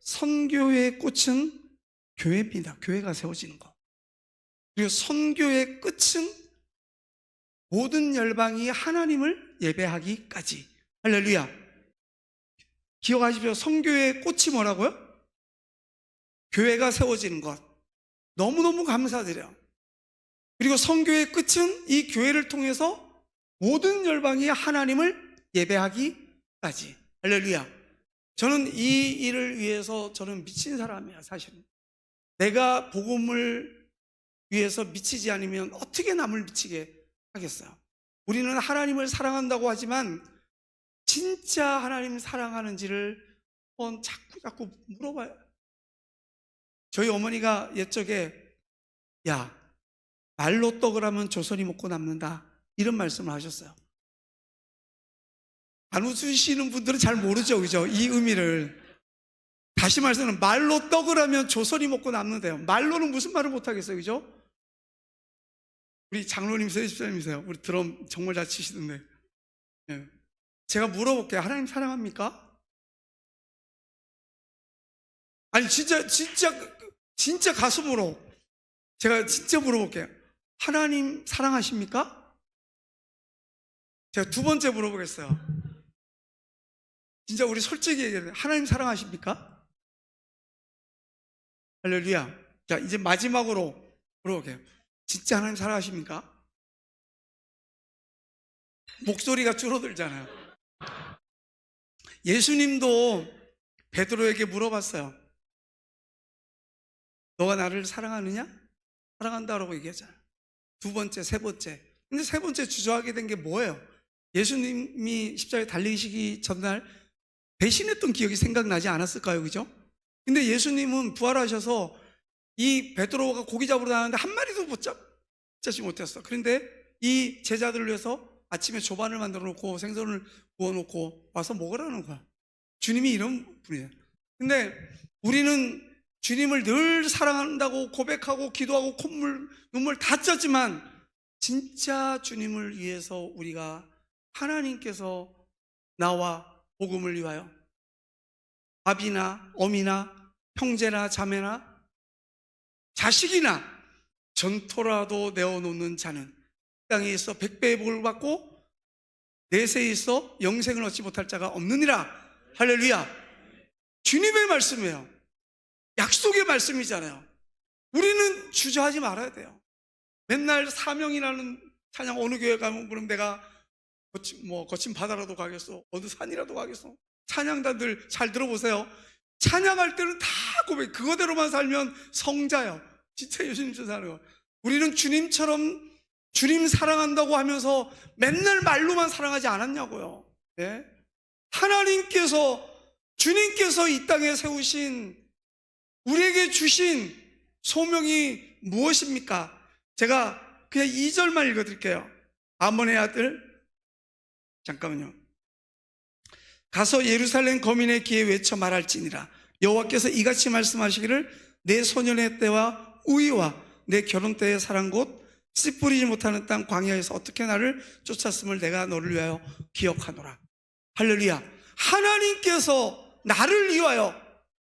선교의 꽃은 교회입니다. 교회가 세워지는 거. 그리고 선교의 끝은 모든 열방이 하나님을 예배하기까지. 할렐루야. 기억하십시오. 선교의 꽃이 뭐라고요? 교회가 세워지는 것. 너무너무 감사드려요. 그리고 선교의 끝은 이 교회를 통해서 모든 열방이 하나님을 예배하기까지. 할렐루야. 저는 이 일을 위해서 저는 미친 사람이야, 사실은. 내가 복음을 위해서 미치지 않으면 어떻게 남을 미치게 하겠어요? 우리는 하나님을 사랑한다고 하지만 진짜 하나님 사랑하는지를 자꾸 물어봐요. 저희 어머니가 옛적에, 야, 말로 떡을 하면 조선이 먹고 남는다, 이런 말씀을 하셨어요. 안 웃으시는 분들은 잘 모르죠, 그죠? 이 의미를. 다시 말해서는 말로 떡을 하면 조선이 먹고 남는데요. 말로는 무슨 말을 못하겠어요, 그죠? 우리 장로님, 세집사님이세요. 우리 드럼 정말 잘 치시던데. 예. 제가 물어볼게요. 하나님 사랑합니까? 아니, 진짜 가슴으로 제가 진짜 물어볼게요. 하나님 사랑하십니까? 제가 두 번째 물어보겠어요. 진짜 우리 솔직히 얘기해요. 하나님 사랑하십니까? 할렐루야. 자, 이제 마지막으로 물어볼게요. 진짜 하나님 사랑하십니까? 목소리가 줄어들잖아요. 예수님도 베드로에게 물어봤어요. 너가 나를 사랑하느냐? 사랑한다라고 얘기하잖아요. 두 번째, 세 번째. 근데 세 번째 주저하게 된 게 뭐예요? 예수님이 십자가에 달리시기 전날 배신했던 기억이 생각나지 않았을까요? 그죠? 근데 예수님은 부활하셔서 이 베드로가 고기 잡으러 나왔는데 한 마리도 잡지 못했어. 그런데 이 제자들을 위해서 아침에 조반을 만들어 놓고 생선을 구워 놓고 와서 먹으라는 거야. 주님이 이런 분이에요. 근데 우리는 주님을 늘 사랑한다고 고백하고 기도하고 콧물, 눈물 다 쪘지만 진짜 주님을 위해서 우리가 하나님께서 나와 복음을 위하여 아비나 어미나 형제나 자매나 자식이나 전토라도 내어놓는 자는 땅에 있어 백배의 복을 받고 내세에 있어 영생을 얻지 못할 자가 없느니라. 할렐루야. 주님의 말씀이에요. 약속의 말씀이잖아요. 우리는 주저하지 말아야 돼요. 맨날 사명이라는 찬양, 어느 교회 가면 그럼 내가 거친 바다라도 가겠어, 어느 산이라도 가겠어. 찬양단들 잘 들어보세요. 찬양할 때는 다 고백, 그거대로만 살면 성자요. 진짜 예수님처럼 사는 거. 우리는 주님처럼 주님 사랑한다고 하면서 맨날 말로만 사랑하지 않았냐고요. 네? 주님께서 이 땅에 세우신, 우리에게 주신 소명이 무엇입니까? 제가 그냥 2절만 읽어드릴게요. 아몬의 아들, 잠깐만요. 가서 예루살렘 거민의 귀에 외쳐 말할지니라. 여호와께서 이같이 말씀하시기를 내 소년의 때와 우위와 내 결혼 때의 사랑 곧 씨 뿌리지 못하는 땅 광야에서 어떻게 나를 쫓았음을 내가 너를 위하여 기억하노라. 할렐루야. 하나님께서 나를 위하여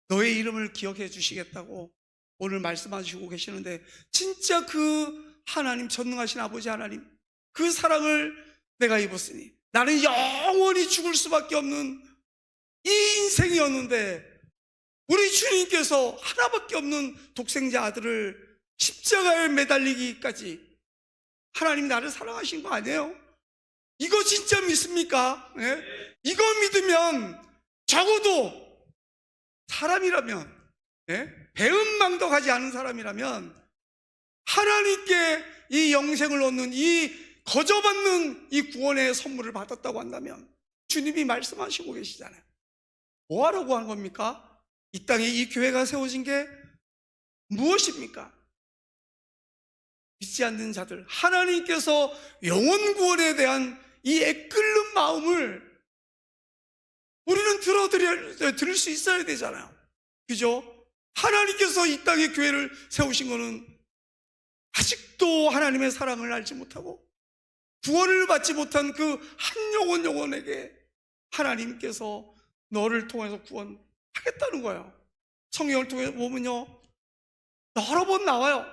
너의 이름을 기억해 주시겠다고 오늘 말씀하시고 계시는데, 진짜 그 하나님, 전능하신 아버지 하나님, 그 사랑을 내가 입었으니 나는 영원히 죽을 수밖에 없는 이 인생이었는데, 우리 주님께서 하나밖에 없는 독생자 아들을 십자가에 매달리기까지 하나님 나를 사랑하신 거 아니에요? 이거 진짜 믿습니까? 예? 이거 믿으면 적어도 사람이라면, 예? 배은망덕하지 않은 사람이라면 하나님께 이 영생을 얻는, 이 거저받는 이 구원의 선물을 받았다고 한다면 주님이 말씀하시고 계시잖아요. 뭐 하라고 하는 겁니까? 이 땅에 이 교회가 세워진 게 무엇입니까? 믿지 않는 자들, 하나님께서 영혼 구원에 대한 이 애끓는 마음을 우리는 들을 수 있어야 되잖아요. 그죠? 하나님께서 이 땅에 교회를 세우신 거는 아직도 하나님의 사랑을 알지 못하고 구원을 받지 못한 그 한 영혼에게 하나님께서 너를 통해서 구원하겠다는 거예요. 성경을 통해서 보면요, 여러 번 나와요.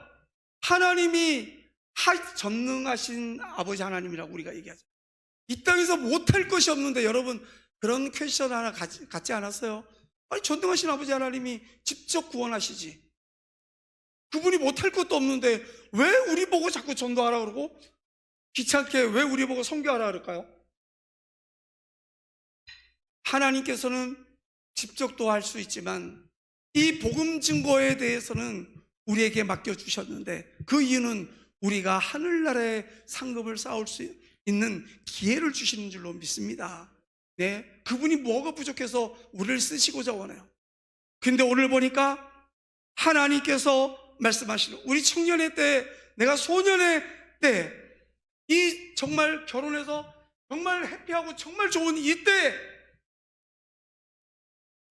하나님이 전능하신 아버지 하나님이라고 우리가 얘기하죠. 이 땅에서 못할 것이 없는데, 여러분 그런 퀘스천 하나 갖지 않았어요? 아니, 전능하신 아버지 하나님이 직접 구원하시지, 그분이 못할 것도 없는데 왜 우리 보고 자꾸 전도하라 그러고 귀찮게 왜 우리 보고 선교하라 그럴까요? 하나님께서는 직접 할 수 있지만 이 복음 증거에 대해서는 우리에게 맡겨주셨는데, 그 이유는 우리가 하늘나라의 상급을 쌓을 수 있는 기회를 주시는 줄로 믿습니다. 네, 그분이 뭐가 부족해서 우리를 쓰시고자 원해요. 근데 오늘 보니까 하나님께서 말씀하시는, 우리 청년의 때, 내가 소년의 때, 이 정말 결혼해서 정말 해피하고 정말 좋은 이때,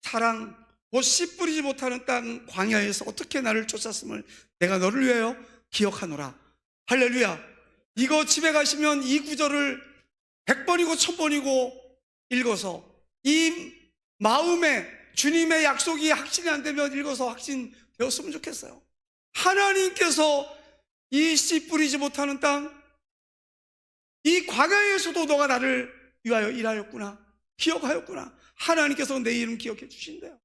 사랑 곧 씨 뿌리지 못하는 땅 광야에서 어떻게 나를 쫓았음을 내가 너를 위하여 기억하노라. 할렐루야. 이거 집에 가시면 이 구절을 100번이고 1000번이고 읽어서 이 마음에 주님의 약속이 확신이 안 되면 읽어서 확신되었으면 좋겠어요. 하나님께서 이 씨 뿌리지 못하는 땅, 이 광야에서도 너가 나를 위하여 일하였구나, 기억하였구나. 하나님께서 내 이름 기억해 주신대요.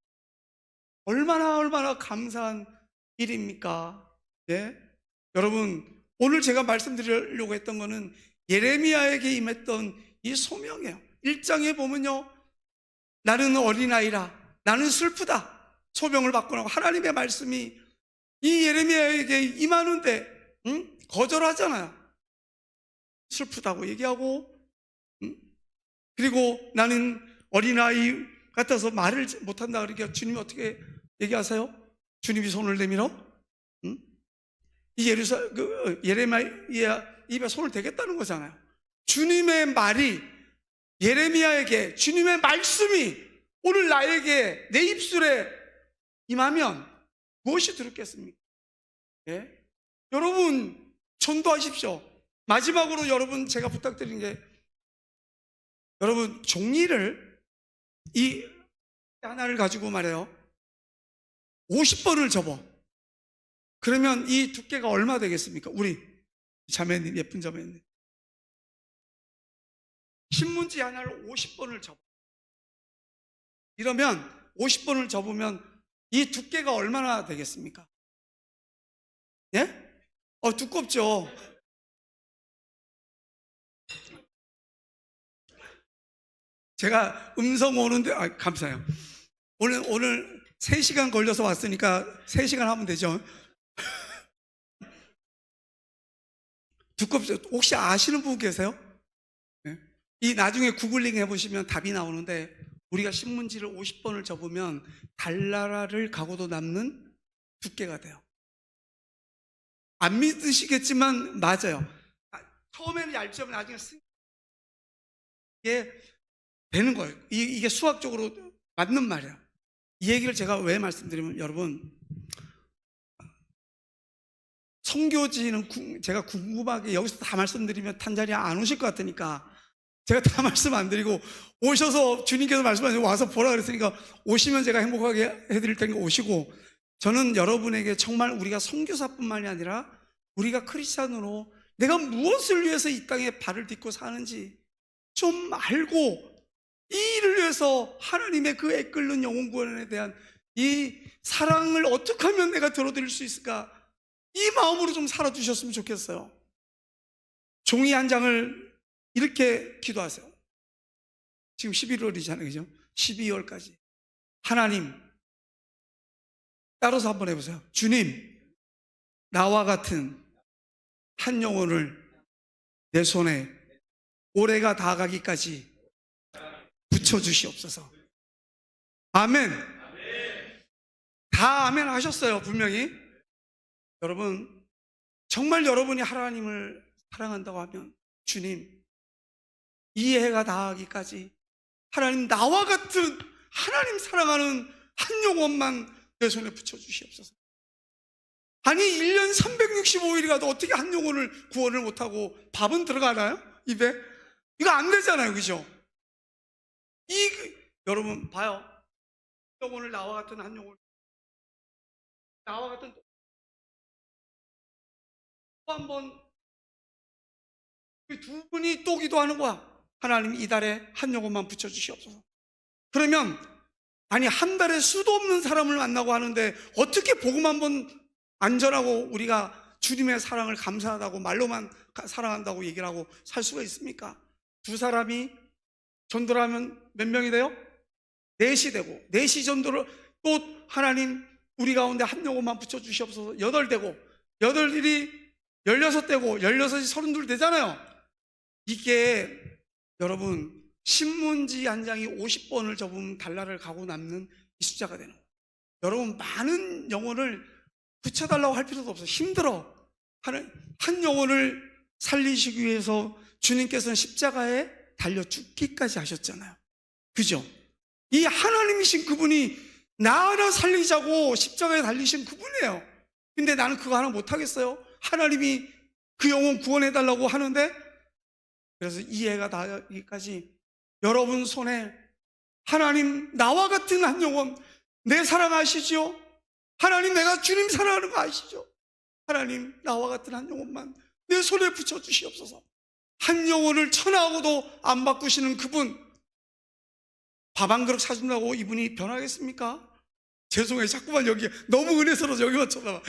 얼마나 감사한 일입니까? 네? 여러분, 오늘 제가 말씀드리려고 했던 거는 예레미야에게 임했던 이 소명이에요. 1장에 보면요, 나는 어린아이라, 나는 슬프다, 소명을 받고 나고 하나님의 말씀이 이 예레미야에게 임하는데 거절하잖아요. 슬프다고 얘기하고, 그리고 나는 어린아이 같아서 말을 못한다 그러니까 주님이 어떻게 얘기하세요? 주님이 손을 내밀어 이 예레미야 입에 손을 대겠다는 거잖아요. 주님의 말이 예레미야에게, 주님의 말씀이 오늘 나에게 내 입술에 임하면 무엇이 들었겠습니까? 예? 여러분 전도하십시오. 마지막으로 여러분 제가 부탁드리는 게, 여러분 종이를 이 하나를 가지고 말해요 50번을 접어. 그러면 이 두께가 얼마 되겠습니까? 우리 자매님, 예쁜 자매님, 신문지 하나를 50번을 접어. 이러면 50번을 접으면 이 두께가 얼마나 되겠습니까? 예? 두껍죠. 제가 음성 오는데, 감사해요. 오늘 3시간 걸려서 왔으니까 3시간 하면 되죠. 두껍죠. 혹시 아시는 분 계세요? 네? 이 나중에 구글링 해보시면 답이 나오는데, 우리가 신문지를 50번을 접으면 달나라를 가고도 남는 두께가 돼요. 안 믿으시겠지만 맞아요. 처음에는 얇지만 나중에 이게 되는 거예요. 이게 수학적으로 맞는 말이야. 이 얘기를 제가 왜 말씀드리면, 여러분, 선교지는 제가 궁금하게 여기서 다 말씀드리면 탄자니아 안 오실 것 같으니까 제가 다 말씀 안 드리고, 오셔서 주님께서 말씀하시고 와서 보라 그랬으니까 오시면 제가 행복하게 해드릴 테니까 오시고, 저는 여러분에게 정말 우리가 선교사뿐만이 아니라 우리가 크리스찬으로 내가 무엇을 위해서 이 땅에 발을 딛고 사는지 좀 알고, 이 일을 위해서 하나님의 그 애끓는 영혼 구원에 대한 이 사랑을 어떻게 하면 내가 들어드릴 수 있을까, 이 마음으로 좀 살아주셨으면 좋겠어요. 종이 한 장을 이렇게 기도하세요. 지금 11월이잖아요, 그죠? 12월까지 하나님, 따라서 한번 해보세요. 주님, 나와 같은 한 영혼을 내 손에 올해가 다 가기까지 붙여주시옵소서. 아멘. 다 아멘 하셨어요, 분명히. 여러분, 정말 여러분이 하나님을 사랑한다고 하면, 주님, 이 해가 다 가기까지 하나님, 나와 같은 하나님 사랑하는 한 영혼만 내 손에 붙여주시옵소서. 아니, 1년 365일이 가도 어떻게 한 영혼을 구원을 못하고 밥은 들어가나요? 입에? 이거 안 되잖아요, 그죠? 여러분 봐요. 영혼을, 나와 같은 한 영혼, 나와 같은 또 한 번, 두 분이 또 기도하는 거야. 하나님, 이달에 한 영혼만 붙여주시옵소서. 그러면, 아니, 한 달에 수도 없는 사람을 만나고 하는데 어떻게 복음 한번 안전하고 우리가 주님의 사랑을 감사하다고 말로만 사랑한다고 얘기를 하고 살 수가 있습니까? 두 사람이 전도를 하면 몇 명이 돼요? 넷이 되고, 넷이 전도를, 또 하나님 우리 가운데 한 영혼만 붙여주시옵소서. 8되고, 8일이 16되고, 16이 32 되잖아요. 이게 여러분, 신문지 한 장이 50번을 접으면 달러를 가고 남는 이 숫자가 되는 거예요. 여러분, 많은 영혼을 붙여달라고 할 필요도 없어요. 힘들어. 한 영혼을 살리시기 위해서 주님께서는 십자가에 달려 죽기까지 하셨잖아요, 그죠? 이 하나님이신 그분이 나 하나 살리자고 십자가에 달리신 그분이에요. 근데 나는 그거 하나 못하겠어요? 하나님이 그 영혼 구원해달라고 하는데. 그래서 이 해가 다기까지 여러분 손에 하나님, 나와 같은 한 영혼, 내 사랑 아시죠? 하나님, 내가 주님 사랑하는 거 아시죠? 하나님, 나와 같은 한 영혼만 내 손에 붙여주시옵소서. 한 영혼을 천하하고도 안 바꾸시는 그분, 밥 한 그릇 사준다고 이분이 변하겠습니까? 죄송해요, 자꾸만 여기 너무 은혜스러워서 여기만 쳐다봐.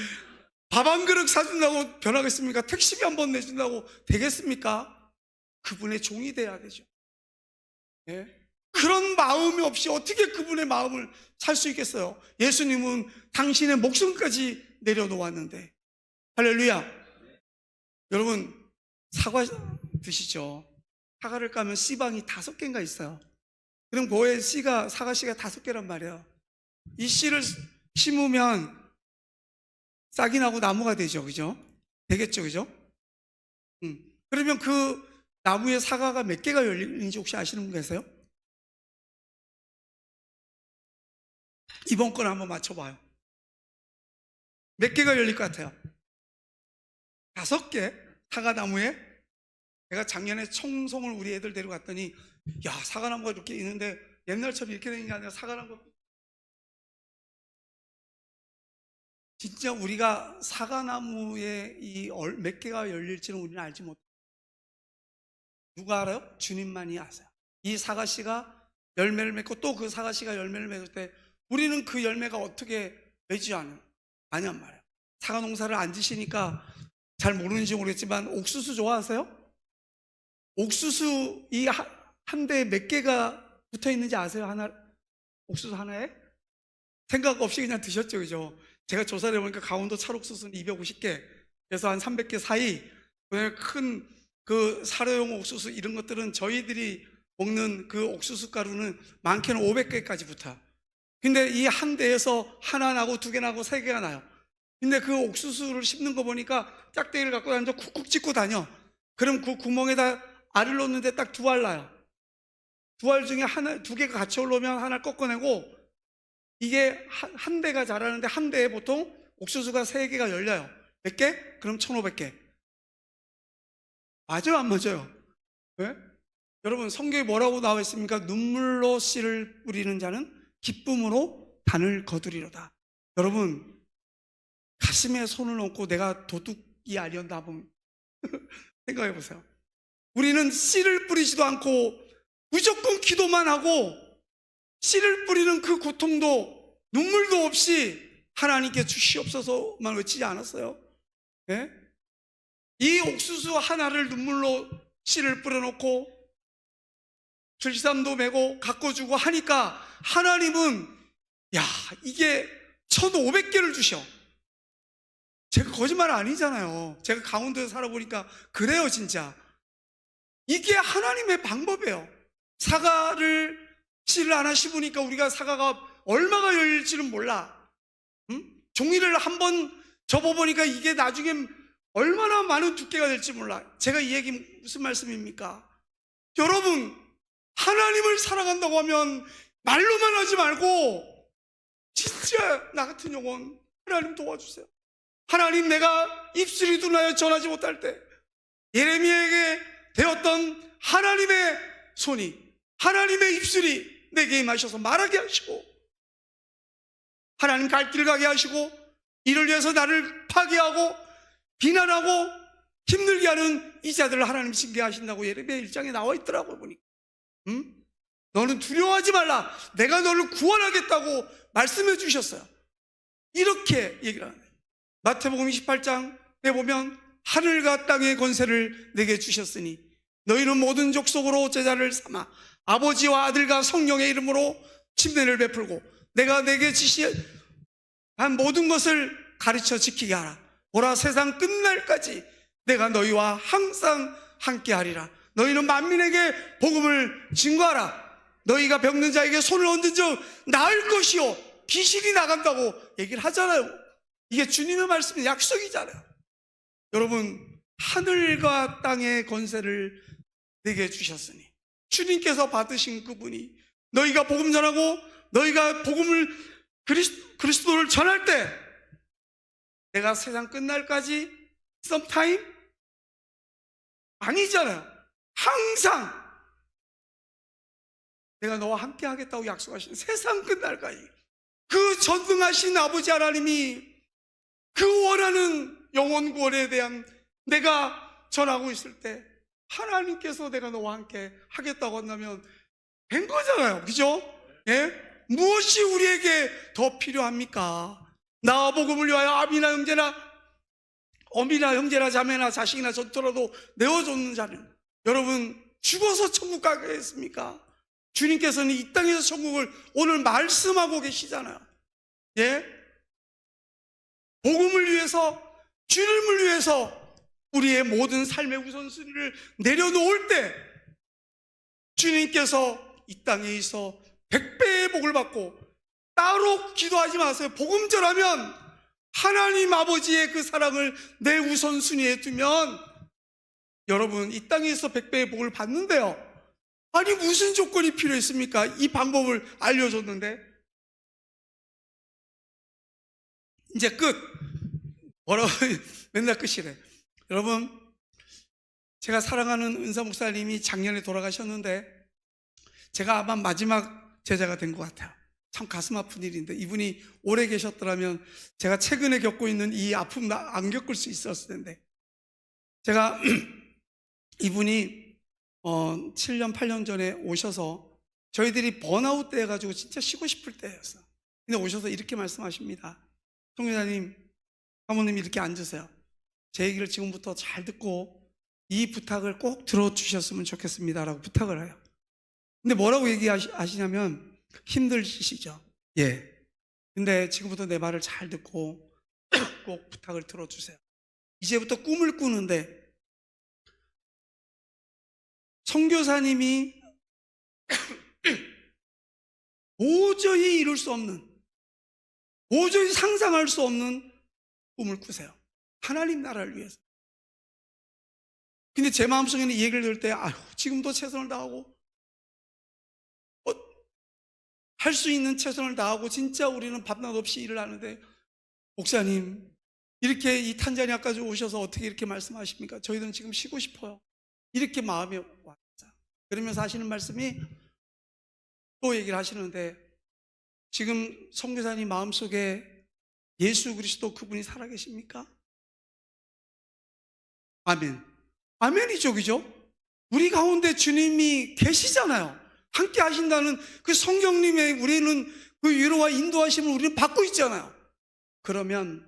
밥 한 그릇 사준다고 변하겠습니까? 택시비 한 번 내준다고 되겠습니까? 그분의 종이 돼야 되죠. 예? 그런 마음이 없이 어떻게 그분의 마음을 살 수 있겠어요? 예수님은 당신의 목숨까지 내려놓았는데. 할렐루야. 여러분, 사과 드시죠? 사과를 까면 씨방이 5개인가 있어요. 그럼 그거에 사과 씨가 5개란 말이에요. 이 씨를 심으면 싹이 나고 나무가 되죠, 그죠? 되겠죠, 그죠? 그러면 그 나무에 사과가 몇 개가 열리는지 혹시 아시는 분 계세요? 이번 건 한번 맞춰봐요. 몇 개가 열릴 것 같아요? 5개? 사과나무에? 제가 작년에 청송을 우리 애들 데려갔더니, 야, 사과나무가 이렇게 있는데 옛날처럼 이렇게 되는 게 아니라 사과나무, 진짜 우리가 사과나무에 몇 개가 열릴지는 우리는 알지 못해요. 누가 알아요? 주님만이 아세요. 이 사과씨가 열매를 맺고 또 그 사과씨가 열매를 맺을 때 우리는 그 열매가 어떻게 맺지 아냔 말이에요. 사과 농사를 안 지시니까 잘 모르는지 모르겠지만, 옥수수 좋아하세요? 옥수수 이 한 대에 몇 개가 붙어 있는지 아세요? 옥수수 하나에? 생각 없이 그냥 드셨죠, 그죠? 제가 조사를 해보니까 강원도 찰옥수수는 250개, 그래서 한 300개 사이, 큰 그 사료용 옥수수 이런 것들은 저희들이 먹는 그 옥수수 가루는 많게는 500개까지 붙어요. 근데 이 한 대에서 하나 나고 2개 나고 3개가 나요. 근데 그 옥수수를 씹는 거 보니까 짝대기를 갖고 다니면서 쿡쿡 찢고 다녀. 그럼 그 구멍에다 알을 넣는데 딱 두 알 나요. 두 알 중에 하나, 두 개가 같이 올라오면 하나를 꺾어내고, 이게 한 대가 자라는데 한 대에 보통 옥수수가 세 개가 열려요. 몇 개? 그럼 1,500개. 맞아요, 안 맞아요? 네? 여러분, 성경에 뭐라고 나와 있습니까? 눈물로 씨를 뿌리는 자는 기쁨으로 단을 거두리로다. 여러분, 가슴에 손을 얹고 내가 도둑이 아니었나 한번 생각해 보세요. 우리는 씨를 뿌리지도 않고 무조건 기도만 하고, 씨를 뿌리는 그 고통도 눈물도 없이 하나님께 주시옵소서만 외치지 않았어요? 네? 이 옥수수 하나를 눈물로 씨를 뿌려놓고 들담도 메고 가꿔주고 하니까 하나님은, 야, 이게 1,500개를 주셔. 제가 거짓말 아니잖아요. 제가 강원도에 살아보니까 그래요, 진짜. 이게 하나님의 방법이에요. 사과를 씨를 하나 심으니까 우리가 사과가 얼마가 열릴지는 몰라. 종이를 한번 접어보니까 이게 나중에 얼마나 많은 두께가 될지 몰라. 제가 이 얘기 무슨 말씀입니까? 여러분, 하나님을 사랑한다고 하면 말로만 하지 말고 진짜 나 같은 영혼 하나님 도와주세요. 하나님, 내가 입술이 둔하여 전하지 못할 때 예레미야에게 되었던 하나님의 손이, 하나님의 입술이 내게 임하셔서 말하게 하시고, 하나님 갈 길 가게 하시고, 이를 위해서 나를 파괴하고 비난하고 힘들게 하는 이 자들을 하나님 징계하신다고 예레미야 1장에 나와 있더라고요, 보니까. 너는 두려워하지 말라, 내가 너를 구원하겠다고 말씀해 주셨어요. 이렇게 얘기를 하는 거예요. 마태복음 28장에 보면 하늘과 땅의 권세를 내게 주셨으니 너희는 모든 족속으로 제자를 삼아 아버지와 아들과 성령의 이름으로 침례를 베풀고 내가 내게 지시한 모든 것을 가르쳐 지키게 하라. 보라, 세상 끝날까지 내가 너희와 항상 함께하리라. 너희는 만민에게 복음을 증거하라. 너희가 병든 자에게 손을 얹은 즉 나을 것이요 귀신이 나간다고 얘기를 하잖아요. 이게 주님의 말씀이 약속이잖아요. 여러분, 하늘과 땅의 권세를 내게 주셨으니 주님께서 받으신 그분이 너희가 복음 전하고 너희가 복음을 그리스도를 전할 때 내가 세상 끝날까지 sometime? 아니잖아요. 항상 내가 너와 함께 하겠다고 약속하신 세상 끝날까지 그 전능하신 아버지 하나님이 그 원하는 영혼 구원에 대한 내가 전하고 있을 때 하나님께서 내가 너와 함께 하겠다고 한다면 된 거잖아요. 그죠? 예? 무엇이 우리에게 더 필요합니까? 나와 복음을 위하여 어미나 형제나 자매나 자식이나 전토라도 내어줬는 자는 여러분 죽어서 천국 가겠습니까? 주님께서는 이 땅에서 천국을 오늘 말씀하고 계시잖아요. 예? 복음을 위해서, 주님을 위해서 우리의 모든 삶의 우선순위를 내려놓을 때 주님께서 이 땅에 있어 100배의 복을 받고, 따로 기도하지 마세요. 복음 전하면 하나님 아버지의 그 사랑을 내 우선순위에 두면 여러분 이 땅에서 100배의 복을 받는데요. 아니 무슨 조건이 필요했습니까? 이 방법을 알려줬는데. 이제 끝. 뭐라고 맨날 끝이래. 여러분, 제가 사랑하는 은사 목사님이 작년에 돌아가셨는데 제가 아마 마지막 제자가 된 것 같아요. 참 가슴 아픈 일인데 이분이 오래 계셨더라면 제가 최근에 겪고 있는 이 아픔 안 겪을 수 있었을 텐데, 제가 이분이 7년 8년 전에 오셔서 저희들이 번아웃 돼 가지고 진짜 쉬고 싶을 때였어요. 근데 오셔서 이렇게 말씀하십니다. 총회장님, 사모님 이렇게 앉으세요. 제 얘기를 지금부터 잘 듣고 이 부탁을 꼭 들어주셨으면 좋겠습니다 라고 부탁을 해요. 근데 뭐라고 얘기하시냐면 힘드시죠? 예. 근데 지금부터 내 말을 잘 듣고 꼭 부탁을 들어주세요. 이제부터 꿈을 꾸는데 선교사님이 도저히 이룰 수 없는, 도저히 상상할 수 없는 꿈을 꾸세요. 하나님 나라를 위해서. 근데 제 마음속에는 이 얘기를 들을 때 아유, 지금도 최선을 다하고 할 수 있는 최선을 다하고 진짜 우리는 밤낮 없이 일을 하는데 목사님 이렇게 이 탄자니아까지 오셔서 어떻게 이렇게 말씀하십니까? 저희들은 지금 쉬고 싶어요. 이렇게 마음이 왔어요. 그러면서 하시는 말씀이 또 얘기를 하시는데 지금 선교사님 마음속에 예수 그리스도 그분이 살아계십니까? 아멘. 아멘이죠, 그죠? 우리 가운데 주님이 계시잖아요. 함께 하신다는 그 성령님의 우리는 그 위로와 인도하심을 우리는 받고 있잖아요. 그러면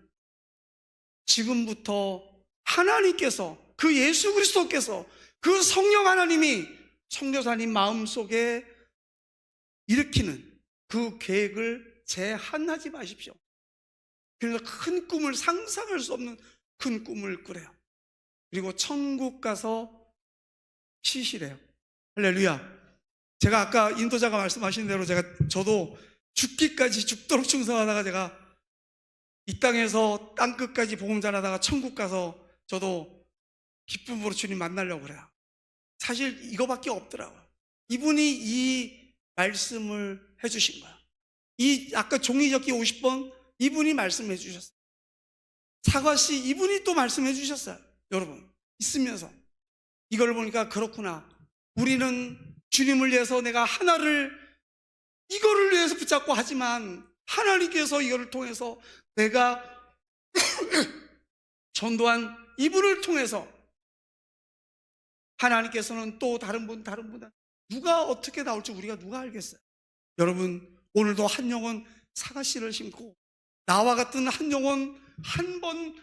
지금부터 하나님께서 그 예수 그리스도께서 그 성령 하나님이 선교사님 마음속에 일으키는 그 계획을 제한하지 마십시오. 그래서 큰 꿈을 상상할 수 없는 큰 꿈을 꾸래요. 그리고 천국 가서 쉬시래요. 할렐루야. 제가 아까 인도자가 말씀하신 대로 저도 죽기까지 죽도록 충성하다가 제가 이 땅에서 땅끝까지 복음 전하다가 천국 가서 저도 기쁨으로 주님 만나려고 그래요. 사실 이거밖에 없더라고요. 이분이 이 말씀을 해주신 거야. 이 아까 종이접기 50번 이분이 말씀해 주셨어요. 사과씨 이분이 또 말씀해 주셨어요. 여러분 있으면서 이걸 보니까 그렇구나. 우리는 주님을 위해서 내가 하나를 이거를 위해서 붙잡고 하지만 하나님께서 이거를 통해서 내가 전도한 이분을 통해서 하나님께서는 또 다른 분 누가 어떻게 나올지 우리가 누가 알겠어요. 여러분 오늘도 한 영혼 사과씨를 심고 나와 같은 한 영혼 한 번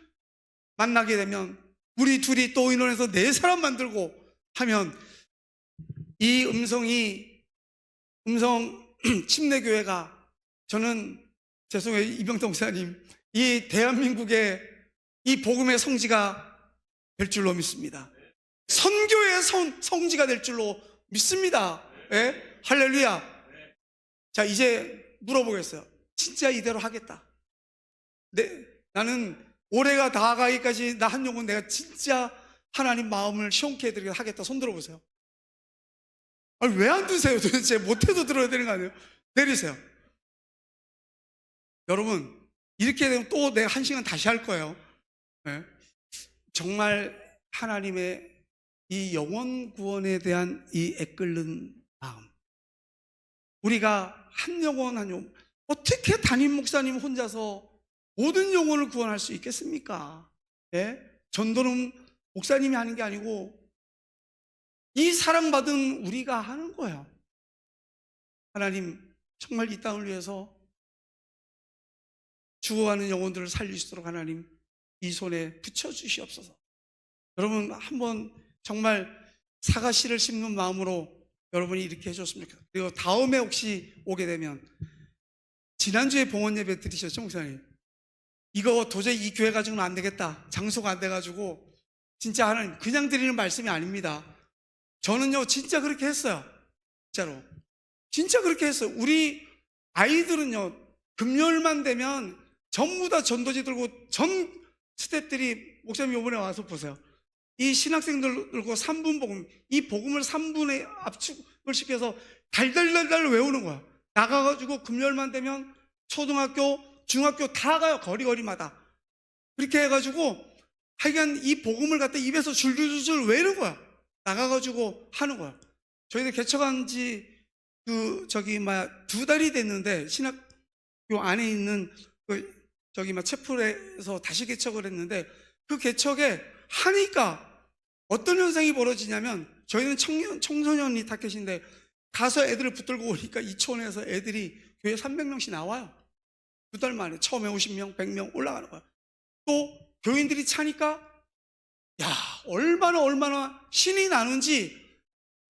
만나게 되면 우리 둘이 또 인원에서 4사람 만들고 하면 이 음성 침례교회가 저는 죄송해요 이병동 목사님 이 대한민국의 이 복음의 성지가 될 줄로 믿습니다. 선교의 성지가 될 줄로 믿습니다. 예? 할렐루야. 자 이제 물어보겠어요. 진짜 이대로 하겠다. 나는 올해가 다가기까지 나 한 영혼 내가 진짜 하나님 마음을 시원케 해드리게 하겠다. 손 들어보세요. 아니 왜 안 드세요? 도대체 못해도 들어야 되는 거 아니에요? 내리세요. 여러분 이렇게 되면 또 내가 1시간 다시 할 거예요. 네? 정말 하나님의 이 영혼 구원에 대한 이 애끓는 마음, 우리가 한 영혼 한 영혼 어떻게 담임 목사님 혼자서 모든 영혼을 구원할 수 있겠습니까? 예? 전도는 목사님이 하는 게 아니고 이 사랑받은 우리가 하는 거예요. 하나님 정말 이 땅을 위해서 죽어가는 영혼들을 살릴 수 있도록 하나님 이 손에 붙여주시옵소서. 여러분 한번 정말 사과씨를 심는 마음으로 여러분이 이렇게 해줬으면 좋겠어요. 그리고 다음에 혹시 오게 되면 지난주에 봉헌 예배 드리셨죠 목사님? 이거 도저히 이 교회 가지고는 안 되겠다. 장소가 안 돼가지고 진짜 하나님 그냥 드리는 말씀이 아닙니다. 저는요 진짜 그렇게 했어요. 진짜로 진짜 그렇게 했어요. 우리 아이들은요 금요일만 되면 전부 다 전도지 들고 전 스태프들이 목사님 이번에 와서 보세요. 이 신학생들 들고 3분 복음 이 복음을 3분에 압축을 시켜서 달달달달 외우는 거야. 나가가지고 금요일만 되면 초등학교 중학교 다 가요. 거리마다 그렇게 해가지고 하여간 이 복음을 갖다 입에서 줄줄줄 외우는 거야. 나가가지고 하는 거야. 저희들 개척한 지 2달이 됐는데 신학교 안에 있는 채플에서 다시 개척을 했는데 그 개척에 하니까 어떤 현상이 벌어지냐면 저희는 청소년이 타켓인데 가서 애들을 붙들고 오니까 이촌에서 애들이 교회 300명씩 나와요. 2달 만에 처음에 50명, 100명 올라가는 거야. 또 교인들이 차니까 야 얼마나 신이 나는지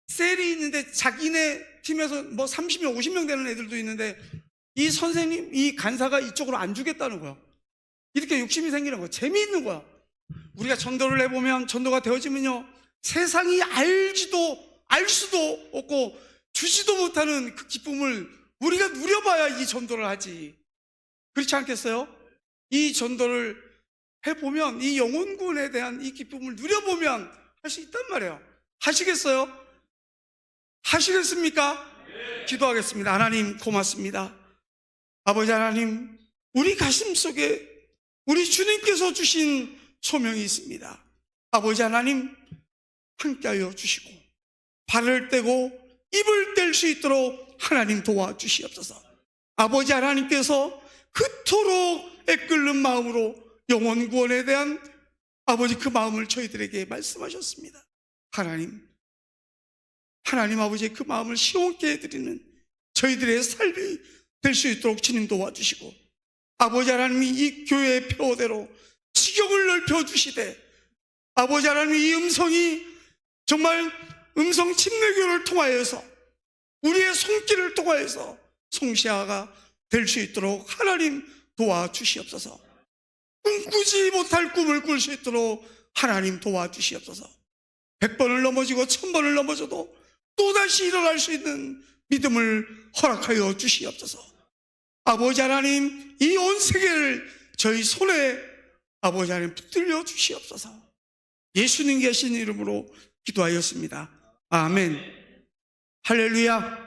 셀이 있는데 자기네 팀에서 뭐 30명, 50명 되는 애들도 있는데 이 선생님, 이 간사가 이쪽으로 안 주겠다는 거야. 이렇게 욕심이 생기는 거야. 재미있는 거야. 우리가 전도를 해보면 전도가 되어지면요 세상이 알 수도 없고 주지도 못하는 그 기쁨을 우리가 누려봐야 이 전도를 하지. 그렇지 않겠어요? 이 전도를 해보면 이 영혼군에 대한 이 기쁨을 누려보면 할 수 있단 말이에요. 하시겠어요? 하시겠습니까? 기도하겠습니다. 하나님 고맙습니다. 아버지 하나님, 우리 가슴 속에 우리 주님께서 주신 소명이 있습니다. 아버지 하나님, 함께하여 주시고 발을 떼고 입을 뗄 수 있도록 하나님 도와주시옵소서. 아버지 하나님께서 그토록 애끓는 마음으로 영혼 구원에 대한 아버지 그 마음을 저희들에게 말씀하셨습니다. 하나님 아버지의 그 마음을 시원케 해드리는 저희들의 삶이 될 수 있도록 주님 도와주시고, 아버지 하나님이 이 교회의 표대로 지경을 넓혀주시되, 아버지 하나님이 이 음성이 정말 음성 침례교를 통하여서 우리의 손길을 통하여서 송시아가 될 수 있도록 하나님 도와주시옵소서. 꿈꾸지 못할 꿈을 꿀 수 있도록 하나님 도와주시옵소서. 100번을 넘어지고 1000번을 넘어져도 또다시 일어날 수 있는 믿음을 허락하여 주시옵소서. 아버지 하나님, 이 온 세계를 저희 손에 아버지 하나님 붙들려 주시옵소서. 예수님 계신 이름으로 기도하였습니다. 아멘. 할렐루야.